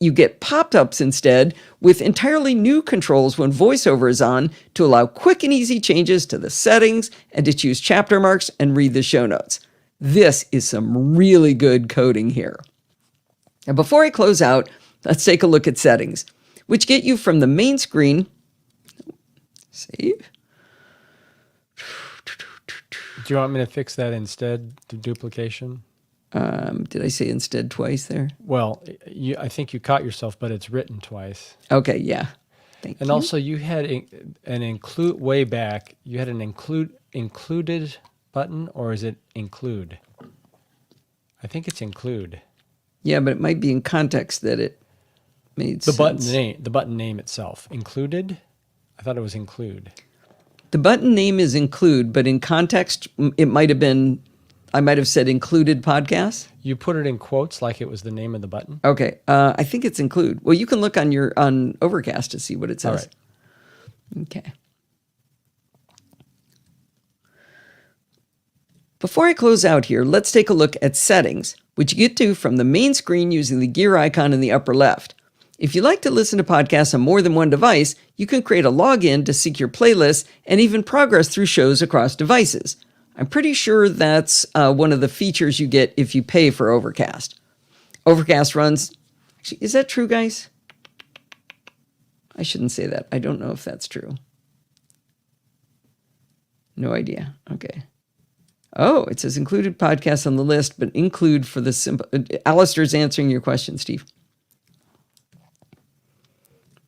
You get pop-ups instead with entirely new controls when VoiceOver is on to allow quick and easy changes to the settings and to choose chapter marks and read the show notes. This is some really good coding here. Now, before I close out, let's take a look at settings, which get you from the main screen. Save. Do you want me to fix that instead, the duplication? Did I say instead twice there? Well, I think you caught yourself, but it's written twice. Okay, yeah. Thank you. And also, you had an include way back. You had an included button, or is it include? I think it's include. Yeah, but it might be in context that it made sense. The button name itself, included. I thought it was include. The button name is include, but in context, it might have been I might have said included podcasts. You put it in quotes like it was the name of the button. Okay. I think it's include. Well, you can look on Overcast to see what it says. All right. Okay. Before I close out here, let's take a look at settings, which you get to from the main screen using the gear icon in the upper left. If you like to listen to podcasts on more than one device, you can create a login to sync your playlists and even progress through shows across devices. I'm pretty sure that's one of the features you get if you pay for Overcast. Overcast runs... Actually, is that true, guys? I shouldn't say that. I don't know if that's true. No idea. Okay. Oh, it says included podcasts on the list, but include for the simple... Alistair's answering your question, Steve.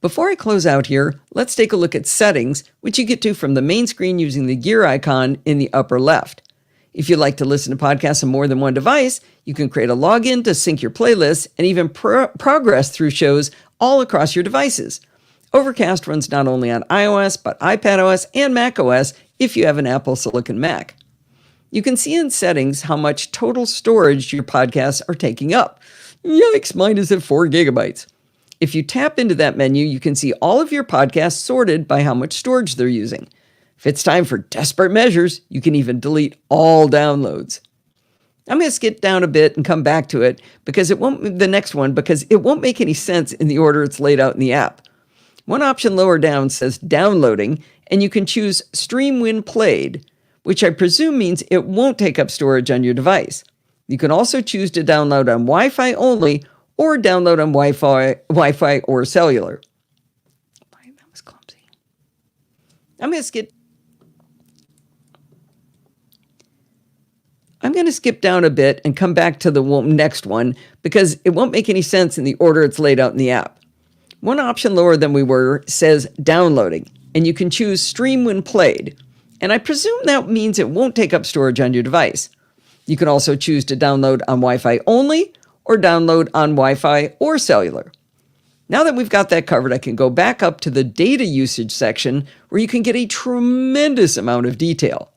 Before I close out here, let's take a look at settings, which you get to from the main screen using the gear icon in the upper left. If you'd like to listen to podcasts on more than one device, you can create a login to sync your playlists and even progress through shows all across your devices. Overcast runs not only on iOS, but iPadOS and macOS if you have an Apple Silicon Mac. You can see in settings how much total storage your podcasts are taking up. Yikes, mine is at 4 gigabytes. If you tap into that menu, you can see all of your podcasts sorted by how much storage they're using. If it's time for desperate measures, you can even delete all downloads. I'm going to skip down a bit and come back to it because it won't make any sense in the order it's laid out in the app. One option lower down says downloading, and you can choose stream when played, which I presume means it won't take up storage on your device. You can also choose to download on Wi-Fi only or download on Wi-Fi or cellular. That was clumsy. I'm going to skip down a bit and come back to the next one because it won't make any sense in the order it's laid out in the app. One option lower than we were says downloading, and you can choose stream when played. And I presume that means it won't take up storage on your device. You can also choose to download on Wi-Fi only or download on Wi-Fi or cellular. Now that we've got that covered, I can go back up to the data usage section where you can get a tremendous amount of detail.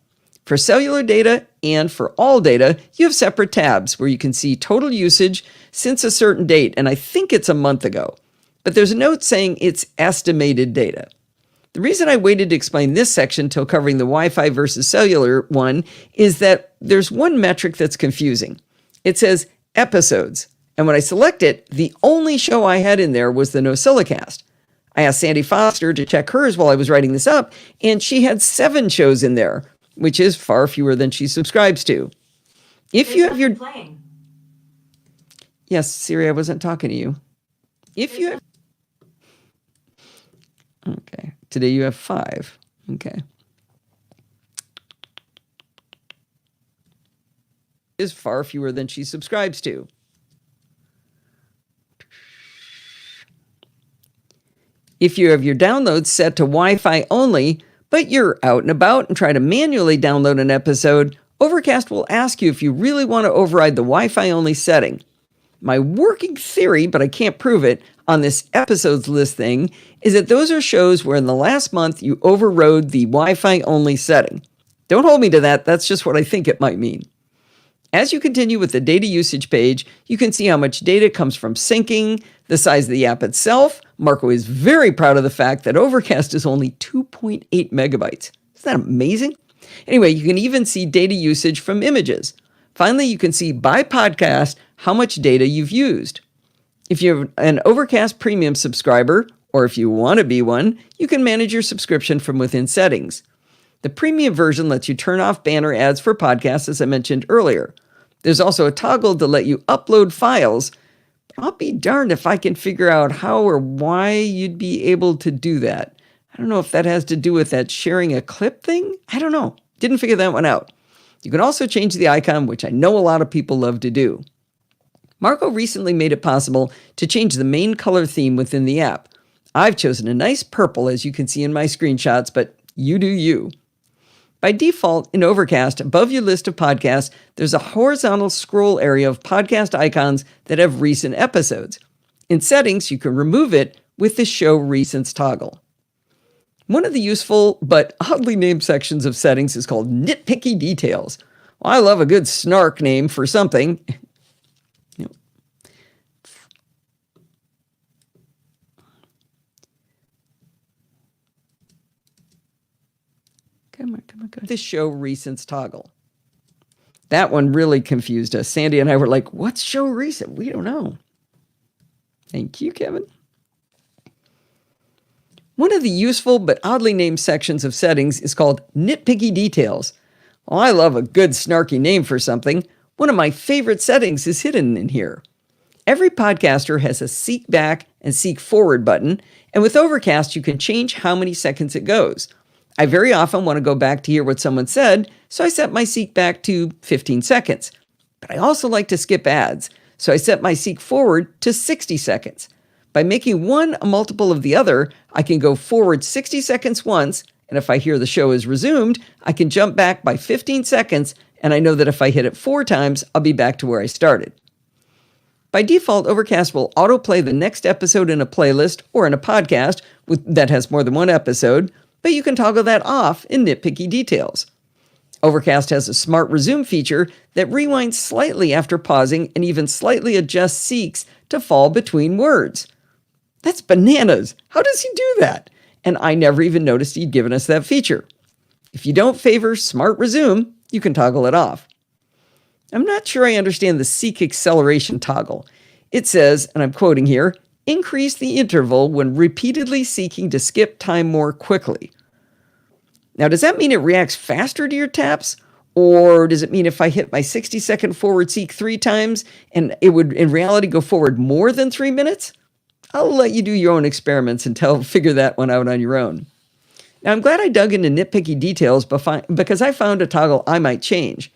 For cellular data and for all data, you have separate tabs where you can see total usage since a certain date, and I think it's a month ago. But there's a note saying it's estimated data. The reason I waited to explain this section till covering the Wi-Fi versus cellular one is that there's one metric that's confusing. It says episodes, and when I select it, the only show I had in there was the NosillaCast. I asked Sandy Foster to check hers while I was writing this up, and she had 7 shows in there, which is far fewer than she subscribes to. If you have your... Playing. Yes, Siri, I wasn't talking to you. If you have... Okay. Today you have 5. Okay. Is far fewer than she subscribes to. If you have your downloads set to Wi-Fi only, but you're out and about and try to manually download an episode, Overcast will ask you if you really want to override the Wi-Fi only setting. My working theory, but I can't prove it, on this episodes list thing is that those are shows where in the last month you overrode the Wi-Fi only setting. Don't hold me to that, that's just what I think it might mean. As you continue with the data usage page, you can see how much data comes from syncing, the size of the app itself. Marco is very proud of the fact that Overcast is only 2.8 megabytes. Isn't that amazing? Anyway, you can even see data usage from images. Finally, you can see by podcast how much data you've used. If you're an Overcast Premium subscriber, or if you want to be one, you can manage your subscription from within settings. The premium version lets you turn off banner ads for podcasts, as I mentioned earlier. There's also a toggle to let you upload files. I'll be darned if I can figure out how or why you'd be able to do that. I don't know if that has to do with that sharing a clip thing. I don't know. Didn't figure that one out. You can also change the icon, which I know a lot of people love to do. Marco recently made it possible to change the main color theme within the app. I've chosen a nice purple, as you can see in my screenshots, but you do you. By default, in Overcast, above your list of podcasts, there's a horizontal scroll area of podcast icons that have recent episodes. In settings, you can remove it with the Show Recents toggle. One of the useful but oddly named sections of settings is called Nitpicky Details. Well, I love a good snark name for something. Come on. This show recents toggle. That one really confused us. Sandy and I were like, what's show recent? We don't know. Thank you, Kevin. One of the useful but oddly named sections of settings is called nitpicky details. Well, I love a good snarky name for something. One of my favorite settings is hidden in here. Every podcaster has a seek back and seek forward button, and with Overcast, you can change how many seconds it goes. I very often want to go back to hear what someone said, so I set my seek back to 15 seconds. But I also like to skip ads, so I set my seek forward to 60 seconds. By making one a multiple of the other, I can go forward 60 seconds once, and if I hear the show is resumed, I can jump back by 15 seconds, and I know that if I hit it 4 times, I'll be back to where I started. By default, Overcast will autoplay the next episode in a playlist or in a podcast that has more than one episode, but you can toggle that off in nitpicky details. Overcast has a smart resume feature that rewinds slightly after pausing and even slightly adjusts seeks to fall between words. That's bananas. How does he do that? And I never even noticed he'd given us that feature. If you don't favor smart resume, you can toggle it off. I'm not sure I understand the seek acceleration toggle. It says, and I'm quoting here, increase the interval when repeatedly seeking to skip time more quickly. Now, does that mean it reacts faster to your taps? Or does it mean if I hit my 60-second forward seek 3 times and it would in reality go forward more than 3 minutes? I'll let you do your own experiments and figure that one out on your own. Now, I'm glad I dug into nitpicky details because I found a toggle I might change.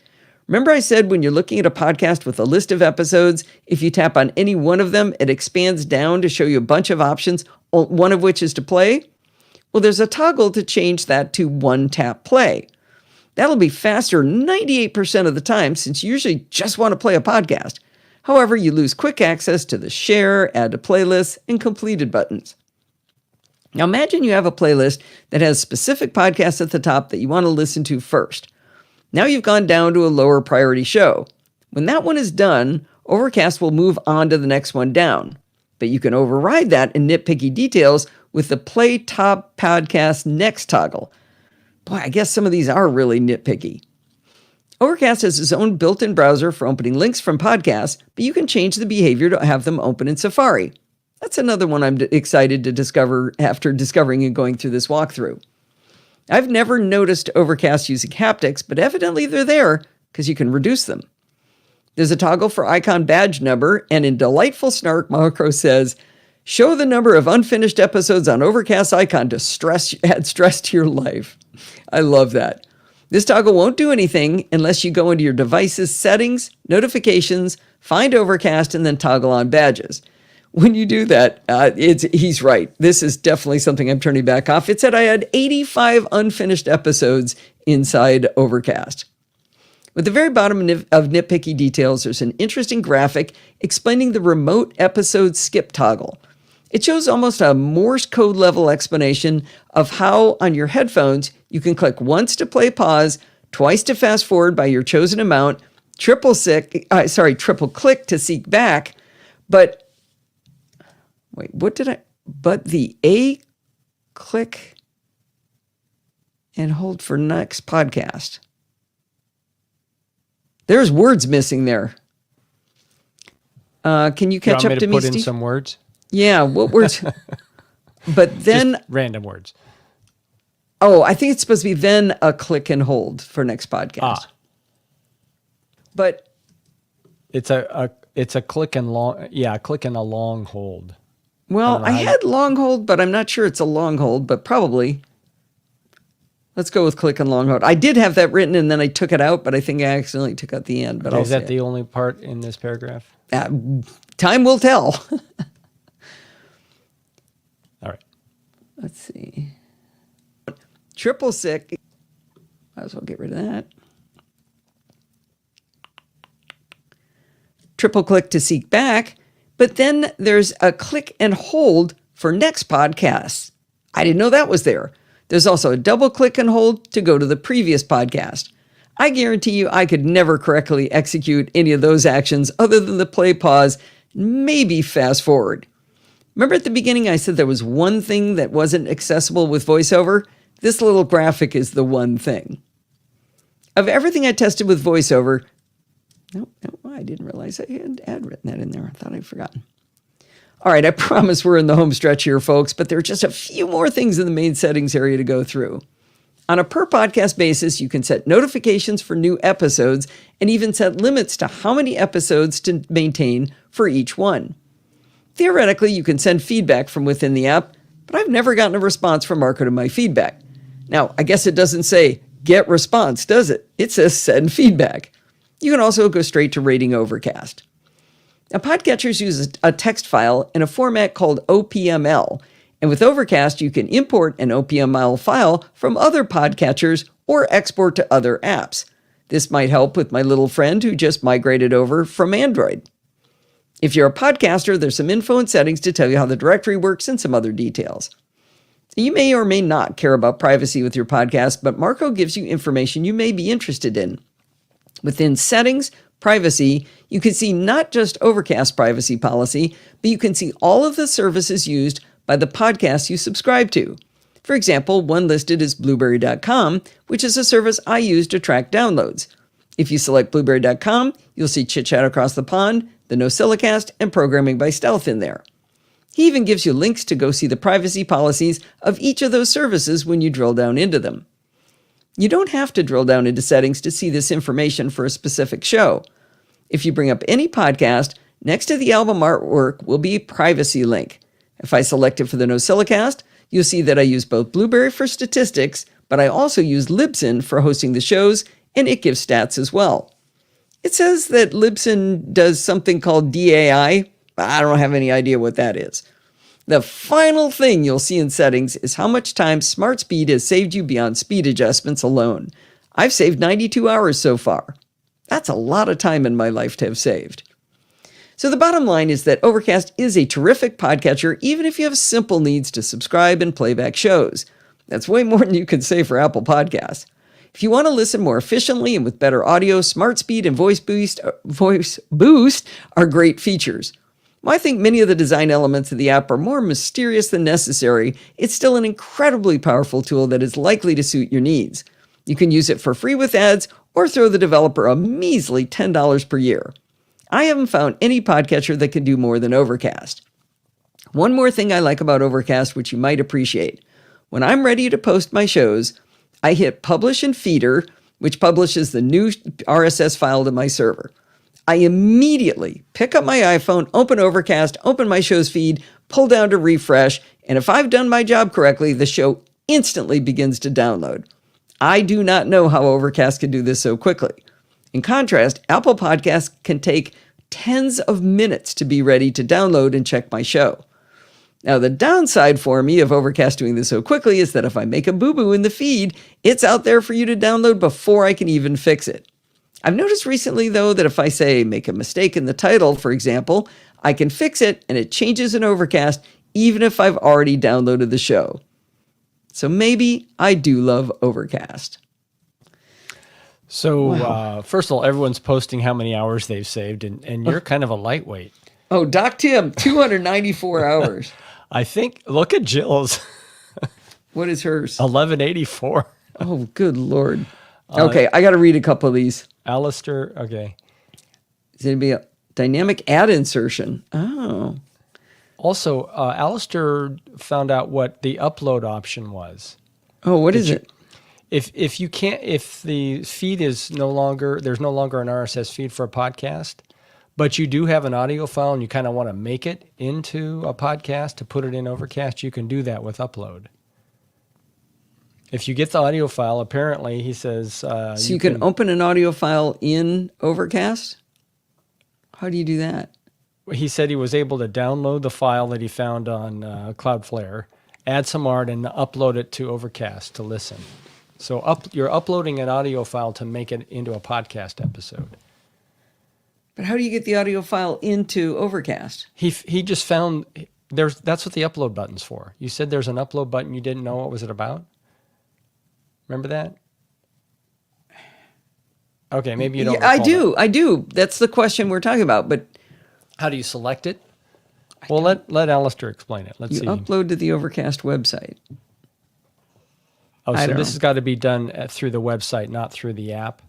Remember I said when you're looking at a podcast with a list of episodes, if you tap on any one of them, it expands down to show you a bunch of options, one of which is to play? Well, there's a toggle to change that to one tap play. That'll be faster 98% of the time since you usually just want to play a podcast. However, you lose quick access to the share, add to playlists, and completed buttons. Now imagine you have a playlist that has specific podcasts at the top that you want to listen to first. Now you've gone down to a lower priority show. When that one is done, Overcast will move on to the next one down. But you can override that in nitpicky details with the Play Top Podcast Next toggle. Boy, I guess some of these are really nitpicky. Overcast has its own built-in browser for opening links from podcasts, but you can change the behavior to have them open in Safari. That's another one I'm excited to discover after discovering and going through this walkthrough. I've never noticed Overcast using haptics, but evidently they're there because you can reduce them. There's a toggle for icon badge number, and in delightful snark, Macro says, show the number of unfinished episodes on Overcast icon to add stress to your life. I love that. This toggle won't do anything unless you go into your device's settings, notifications, find Overcast, and then toggle on badges. When you do that, he's right. This is definitely something I'm turning back off. It said I had 85 unfinished episodes inside Overcast. At the very bottom of nitpicky details, there's an interesting graphic explaining the remote episode skip toggle. It shows almost a Morse code level explanation of how on your headphones you can click once to play pause, twice to fast forward by your chosen amount, triple click to seek back, but the A click and hold for next podcast. There's words missing there. Can you catch up to me, put Steve? in some words? Yeah, what words? But then just random words. Oh, I think it's supposed to be then a click and hold for next podcast. But it's a click and long. Yeah, click and a long hold. Well, I had long hold, but I'm not sure it's a long hold, but probably. Let's go with click and long hold. I did have that written and then I took it out, but I think I accidentally took out the end. But is that the only part in this paragraph? Time will tell. All right. Let's see. Triple sick. Might as well get rid of that. Triple click to seek back. But then there's a click and hold for next podcast. I didn't know that was there. There's also a double click and hold to go to the previous podcast. I guarantee you I could never correctly execute any of those actions other than the play, pause, maybe fast forward. Remember at the beginning I said there was one thing that wasn't accessible with VoiceOver? This little graphic is the one thing. Of everything I tested with VoiceOver, no, I didn't realize I had written that in there. I thought I'd forgotten. All right, I promise we're in the home stretch here, folks, but there are just a few more things in the main settings area to go through. On a per podcast basis, you can set notifications for new episodes and even set limits to how many episodes to maintain for each one. Theoretically, you can send feedback from within the app, but I've never gotten a response from Marco to my feedback. Now, I guess it doesn't say get response, does it? It says send feedback. You can also go straight to rating Overcast. Now, podcatchers use a text file in a format called OPML, and with Overcast, you can import an OPML file from other podcatchers or export to other apps. This might help with my little friend who just migrated over from Android. If you're a podcaster, there's some info and settings to tell you how the directory works and some other details. You may or may not care about privacy with your podcast, but Marco gives you information you may be interested in. Within Settings, Privacy, you can see not just Overcast privacy policy, but you can see all of the services used by the podcasts you subscribe to. For example, one listed is Blueberry.com, which is a service I use to track downloads. If you select Blueberry.com, you'll see Chit Chat Across the Pond, the NosillaCast, and Programming by Stealth in there. He even gives you links to go see the privacy policies of each of those services when you drill down into them. You don't have to drill down into settings to see this information for a specific show. If you bring up any podcast, next to the album artwork will be a privacy link. If I select it for the NosillaCast, you'll see that I use both Blueberry for statistics, but I also use Libsyn for hosting the shows, and it gives stats as well. It says that Libsyn does something called DAI. I don't have any idea what that is. The final thing you'll see in settings is how much time Smart Speed has saved you beyond speed adjustments alone. I've saved 92 hours so far. That's a lot of time in my life to have saved. So the bottom line is that Overcast is a terrific podcatcher even if you have simple needs to subscribe and play back shows. That's way more than you can say for Apple Podcasts. If you want to listen more efficiently and with better audio, Smart Speed and Voice Boost are great features. While I think many of the design elements of the app are more mysterious than necessary, it's still an incredibly powerful tool that is likely to suit your needs. You can use it for free with ads or throw the developer a measly $10 per year. I haven't found any podcatcher that can do more than Overcast. One more thing I like about Overcast, which you might appreciate. When I'm ready to post my shows, I hit Publish in Feeder, which publishes the new RSS file to my server. I immediately pick up my iPhone, open Overcast, open my show's feed, pull down to refresh, and if I've done my job correctly, the show instantly begins to download. I do not know how Overcast can do this so quickly. In contrast, Apple Podcasts can take tens of minutes to be ready to download and check my show. Now, the downside for me of Overcast doing this so quickly is that if I make a boo-boo in the feed, it's out there for you to download before I can even fix it. I've noticed recently, though, that if I say make a mistake in the title, for example, I can fix it and it changes in Overcast even if I've already downloaded the show. So maybe I do love Overcast. So, wow. First of all, everyone's posting how many hours they've saved, and you're kind of a lightweight. Oh, Doc Tim, 294 hours. I think, look at Jill's. What is hers? 1184. Oh, good Lord. Okay, I got to read a couple of these. Alistair, okay. Is it going to be a dynamic ad insertion? Oh. Also, Alistair found out what the upload option was. Oh, what is it? If you can't, if the feed is no longer, there's no longer an RSS feed for a podcast, but you do have an audio file and you kind of want to make it into a podcast to put it in Overcast, you can do that with upload. If you get the audio file, apparently he says... so you can open an audio file in Overcast? How do you do that? He said he was able to download the file that he found on Cloudflare, add some art, and upload it to Overcast to listen. So you're uploading an audio file to make it into a podcast episode. But how do you get the audio file into Overcast? He just found... that's what the upload button's for. You said there's an upload button. You didn't know what was it about? Remember that? Okay, maybe you don't Yeah, recall I do. That's the question we're talking about. But How do you select it? Well, let Alistair explain it. Let's you see. upload to the Overcast website. Oh, I so don't this know. has got to be done through the website, not through the app.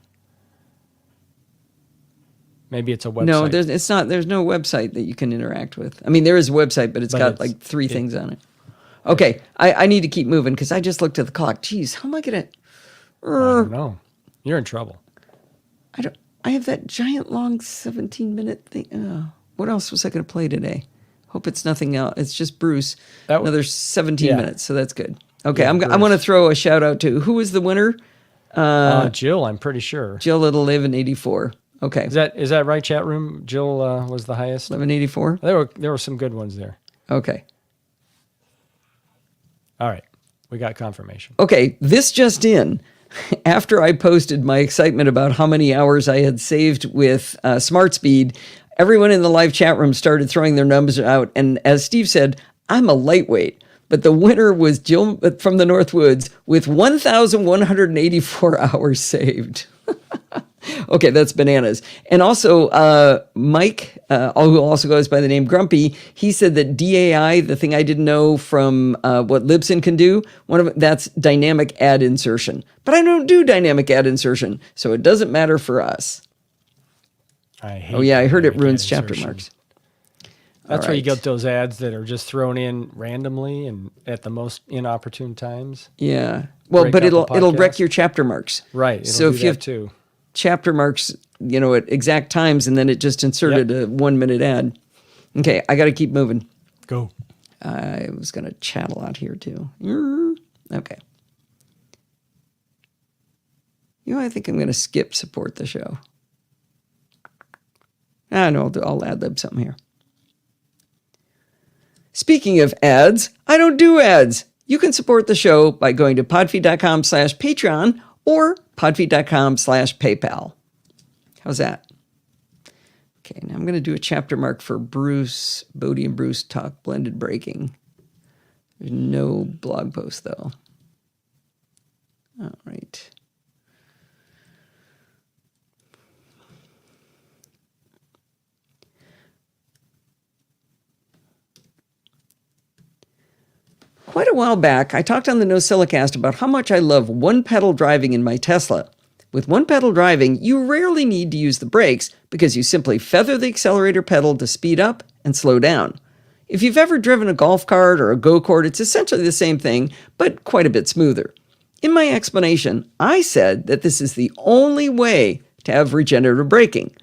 Maybe it's a website. No, it's not. There's no website that you can interact with. I mean, there is a website, but it's got like three things on it. Okay, I need to keep moving because I just looked at the clock. Geez, how am I gonna? I don't know. You're in trouble. I have that giant long 17-minute thing. Oh, what else was I gonna play today? Hope it's nothing else. It's just Bruce. Another 17 minutes, so that's good. Okay, Yeah, I want to throw a shout out to who was the winner. Jill, I'm pretty sure. Jill at 1184. Okay, Is that right? Chat room. Jill was the highest. 1184. There were some good ones there. Okay. All right, we got confirmation. Okay, this just in. After I posted my excitement about how many hours I had saved with Smart Speed, everyone in the live chat room started throwing their numbers out. And as Steve said, I'm a lightweight. But the winner was Jill from the Northwoods with 1,184 hours saved. Okay, that's bananas. And also, Mike, who also goes by the name Grumpy, he said that DAI, the thing I didn't know from what Libsyn can do, that's dynamic ad insertion. But I don't do dynamic ad insertion, so it doesn't matter for us. I heard it ruins chapter marks. That's where you get those ads that are just thrown in randomly and at the most inopportune times. Yeah. Well, but it'll wreck your chapter marks. Right. So if you have too. Chapter marks, at exact times, and then it just inserted a 1 minute ad. Okay, I got to keep moving. Go. I was going to chat a lot here too. Okay. I think I'm going to skip support the show. No, I'll ad lib something here. Speaking of ads, I don't do ads. You can support the show by going to podfeed.com/Patreon or podfeed.com/PayPal. How's that? Okay, now I'm going to do a chapter mark for Bruce. Bodie and Bruce talk blended breaking. There's no blog post, though. All right. Quite a while back, I talked on the NosillaCast about how much I love one-pedal driving in my Tesla. With one-pedal driving, you rarely need to use the brakes because you simply feather the accelerator pedal to speed up and slow down. If you've ever driven a golf cart or a go-kart, it's essentially the same thing, but quite a bit smoother. In my explanation, I said that this is the only way to have regenerative braking.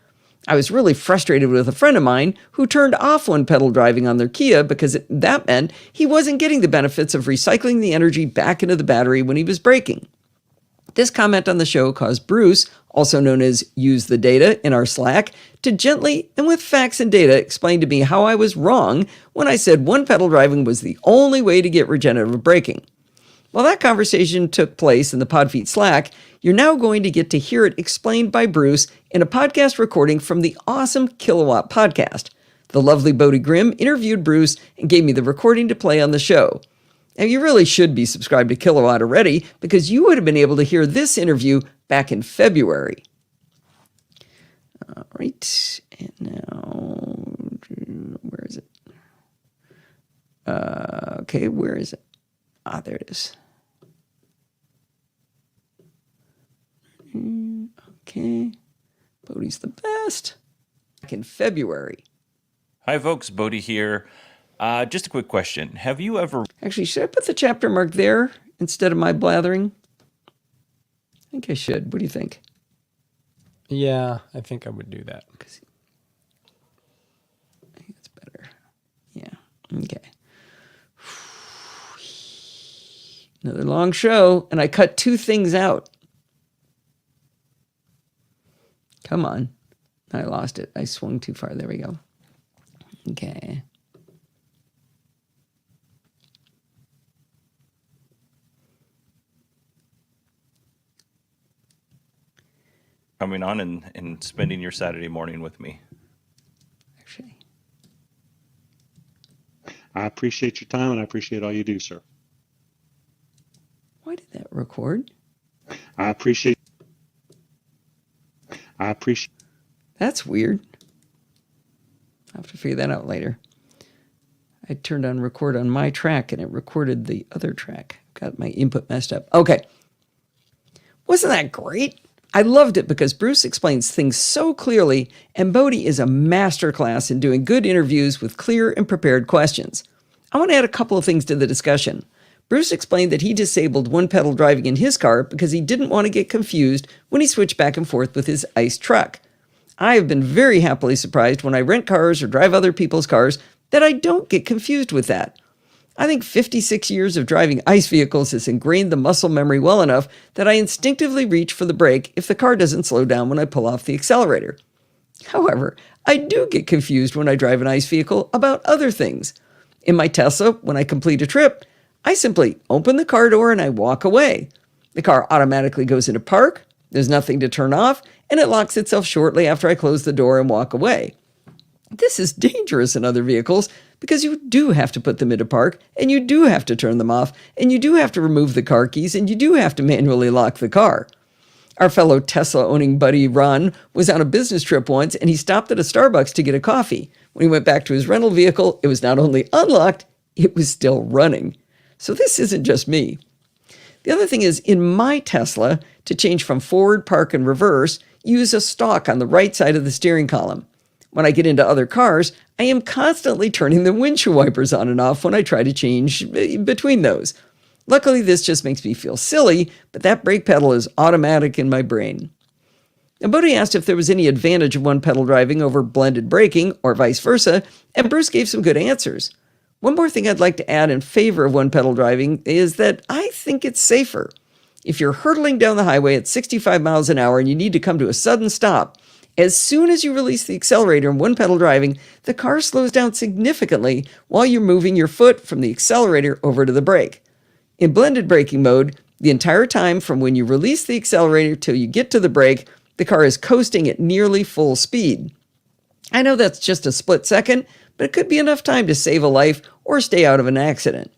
I was really frustrated with a friend of mine who turned off one-pedal driving on their Kia because that meant he wasn't getting the benefits of recycling the energy back into the battery when he was braking. This comment on the show caused Bruce, also known as Use the Data in our Slack, to gently and with facts and data explain to me how I was wrong when I said one-pedal driving was the only way to get regenerative braking. While that conversation took place in the Podfeet Slack, you're now going to get to hear it explained by Bruce in a podcast recording from the awesome Kilowatt podcast. The lovely Bodie Grimm interviewed Bruce and gave me the recording to play on the show. Now, you really should be subscribed to Kilowatt already because you would have been able to hear this interview back in February. All right, and now, where is it? Okay, where is it? There it is. Okay. Bodie's the best. Back in February. Hi, folks. Bodie here. Just a quick question. Have you ever... Actually, should I put the chapter mark there instead of my blathering? I think I should. What do you think? Yeah, I think I would do that. I think it's better. Yeah. Okay. Another long show, and I cut 2 things out. Come on. I lost it. I swung too far. There we go. Okay. coming on and spending your Saturday morning with me. Actually, I appreciate your time and I appreciate all you do, sir. why did that record? I appreciate I appreciate. That's weird. I'll have to figure that out later. I turned on record on my track and it recorded the other track. Got my input messed up. Okay. Wasn't that great? I loved it because Bruce explains things so clearly, and Bodhi is a masterclass in doing good interviews with clear and prepared questions. I want to add a couple of things to the discussion. Bruce explained that he disabled one-pedal driving in his car because he didn't want to get confused when he switched back and forth with his ICE truck. I have been very happily surprised when I rent cars or drive other people's cars that I don't get confused with that. I think 56 years of driving ICE vehicles has ingrained the muscle memory well enough that I instinctively reach for the brake if the car doesn't slow down when I pull off the accelerator. However, I do get confused when I drive an ICE vehicle about other things. In my Tesla, when I complete a trip, I simply open the car door and I walk away. The car automatically goes into park, there's nothing to turn off, and it locks itself shortly after I close the door and walk away. This is dangerous in other vehicles because you do have to put them into park, and you do have to turn them off, and you do have to remove the car keys, and you do have to manually lock the car. Our fellow Tesla-owning buddy Ron was on a business trip once, and he stopped at a Starbucks to get a coffee. When he went back to his rental vehicle, it was not only unlocked, it was still running. So this isn't just me. The other thing is, in my Tesla, to change from forward, park, and reverse, use a stalk on the right side of the steering column. When I get into other cars, I am constantly turning the windshield wipers on and off when I try to change between those. Luckily, this just makes me feel silly, but that brake pedal is automatic in my brain. Now, Bodhi asked if there was any advantage of one-pedal driving over blended braking, or vice versa, and Bruce gave some good answers. One more thing I'd like to add in favor of one-pedal driving is that I think it's safer. If you're hurtling down the highway at 65 miles an hour and you need to come to a sudden stop, as soon as you release the accelerator in one-pedal driving, the car slows down significantly while you're moving your foot from the accelerator over to the brake. In blended braking mode, the entire time from when you release the accelerator till you get to the brake, the car is coasting at nearly full speed. I know that's just a split second, but it could be enough time to save a life or stay out of an accident.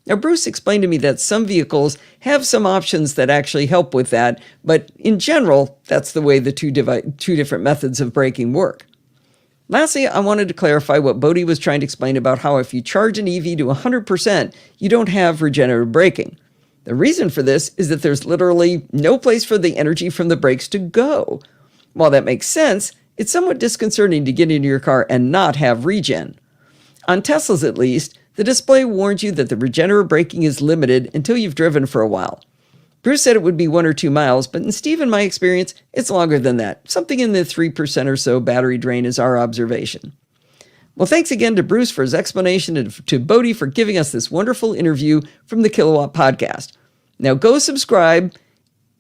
Now, Bruce explained to me that some vehicles have some options that actually help with that, but in general, that's the way the two different methods of braking work. Lastly, I wanted to clarify what Bodhi was trying to explain about how if you charge an EV to 100%, you don't have regenerative braking. The reason for this is that there's literally no place for the energy from the brakes to go. While that makes sense, it's somewhat disconcerting to get into your car and not have regen. On Teslas at least, the display warns you that the regenerative braking is limited until you've driven for a while. Bruce said it would be 1 or 2 miles, but in Steve and my experience, it's longer than that. Something in the 3% or so battery drain is our observation. Well, thanks again to Bruce for his explanation and to Bodhi for giving us this wonderful interview from the Kilowatt Podcast. Now go subscribe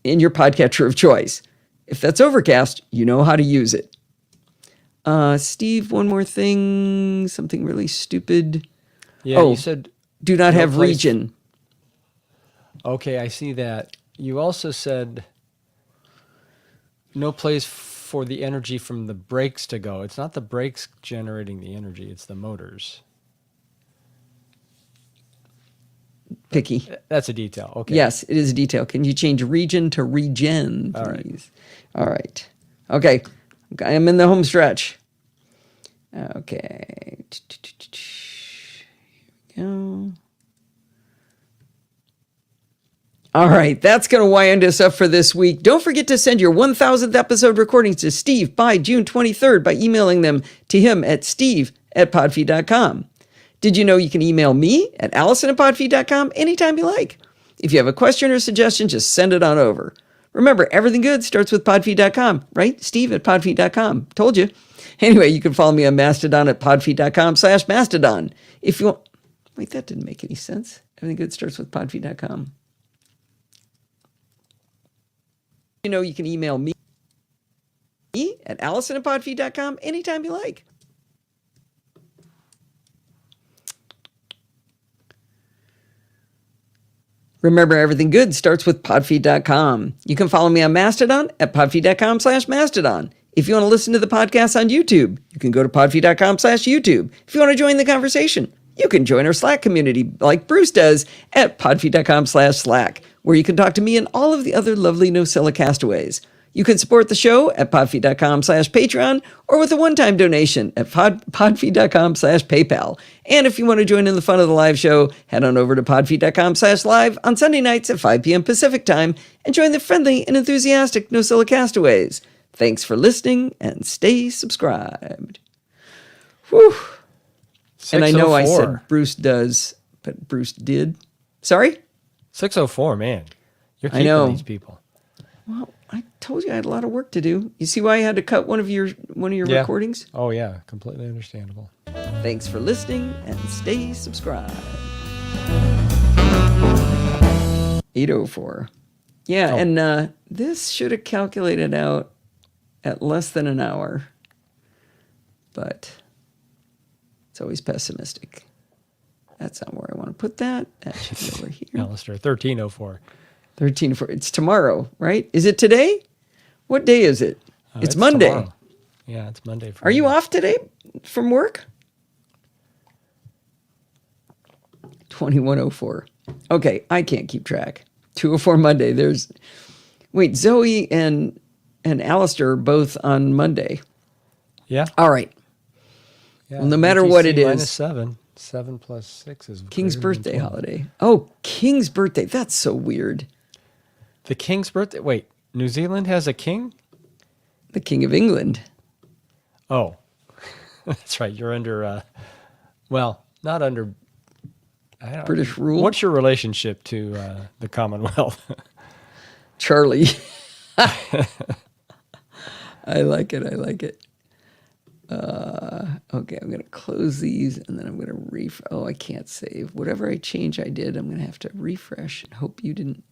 in your podcatcher of choice. If that's Overcast, you know how to use it. Steve, one more thing, something really stupid. Yeah, you said do not no have place- regen. Okay, I see that. You also said no place for the energy from the brakes to go. It's not the brakes generating the energy, it's the motors. Picky. That's a detail. Okay. Yes, it is a detail. Can you change regen to regen, please? All right. Okay. I am in the home stretch. Okay. Here we go. All right, that's going to wind us up for this week. Don't forget to send your 1,000th episode recordings to Steve by June 23rd by emailing them to him at steve@podfeed.com. Did you know you can email me at allison@podfeed.com anytime you like? If you have a question or suggestion, just send it on over. Remember, everything good starts with podfeed.com, right? Steve@podfeed.com. Told you. Anyway, you can follow me on Mastodon at podfeed.com/Mastodon. If you want... Wait, that didn't make any sense. Everything good starts with podfeed.com. You know, you can email me at allison@podfeed.com anytime you like. Remember, everything good starts with podfeed.com. You can follow me on Mastodon at podfeed.com/Mastodon. If you want to listen to the podcast on YouTube, you can go to podfeed.com/YouTube. If you want to join the conversation, you can join our Slack community like Bruce does at podfeed.com/Slack, where you can talk to me and all of the other lovely NosillaCastaways. You can support the show at podfeed.com/Patreon or with a one-time donation at podfeed.com/PayPal. And if you want to join in the fun of the live show, head on over to podfeed.com/live on Sunday nights at 5 p.m. Pacific time and join the friendly and enthusiastic Nosilla castaways. Thanks for listening and stay subscribed. Whew. And I know I said Bruce does, but Bruce did. Sorry? 6:04, man. You're I know. keeping these people. Well, I told you I had a lot of work to do. You see why I had to cut one of your Yeah. recordings? Oh, yeah. Completely understandable. Thanks for listening and stay subscribed. 8:04. Yeah, and this should have calculated out at less than an hour. But it's always pessimistic. That's not where I want to put that. That should be over here. Alistair, 13:04. 13:04. It's tomorrow, right? Is it today? What day is it? It's Monday. Tomorrow. Yeah, it's Monday. Are you off today from work? 21:04. Okay, I can't keep track. 2:04 Monday. Wait, Zoe and Alistair are both on Monday. Yeah. All right. Yeah. Well, no matter what it minus is. 7. 7 plus 6 is King's greater than birthday 12. holiday. Oh, King's birthday. That's so weird. The King's birthday? Wait, New Zealand has a king? The King of England. Oh, that's right. You're under, well, not under British rule. What's your relationship to the Commonwealth? Charlie. I like it. I like it. Okay, I'm going to close these and then I'm going to Oh, I can't save. Whatever I change I did, I'm going to have to refresh and hope you didn't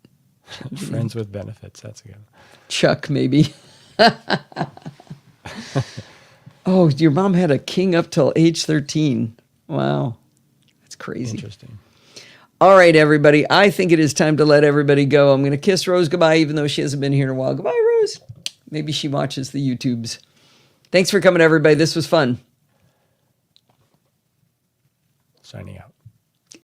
change it. Friends with benefits. That's a good one. Chuck, maybe. Oh, your mom had a king up till age 13. Wow. That's crazy. Interesting. All right, everybody. I think it is time to let everybody go. I'm going to kiss Rose goodbye, even though she hasn't been here in a while. Goodbye, Rose. Maybe she watches the YouTubes. Thanks for coming, everybody. This was fun. Signing out.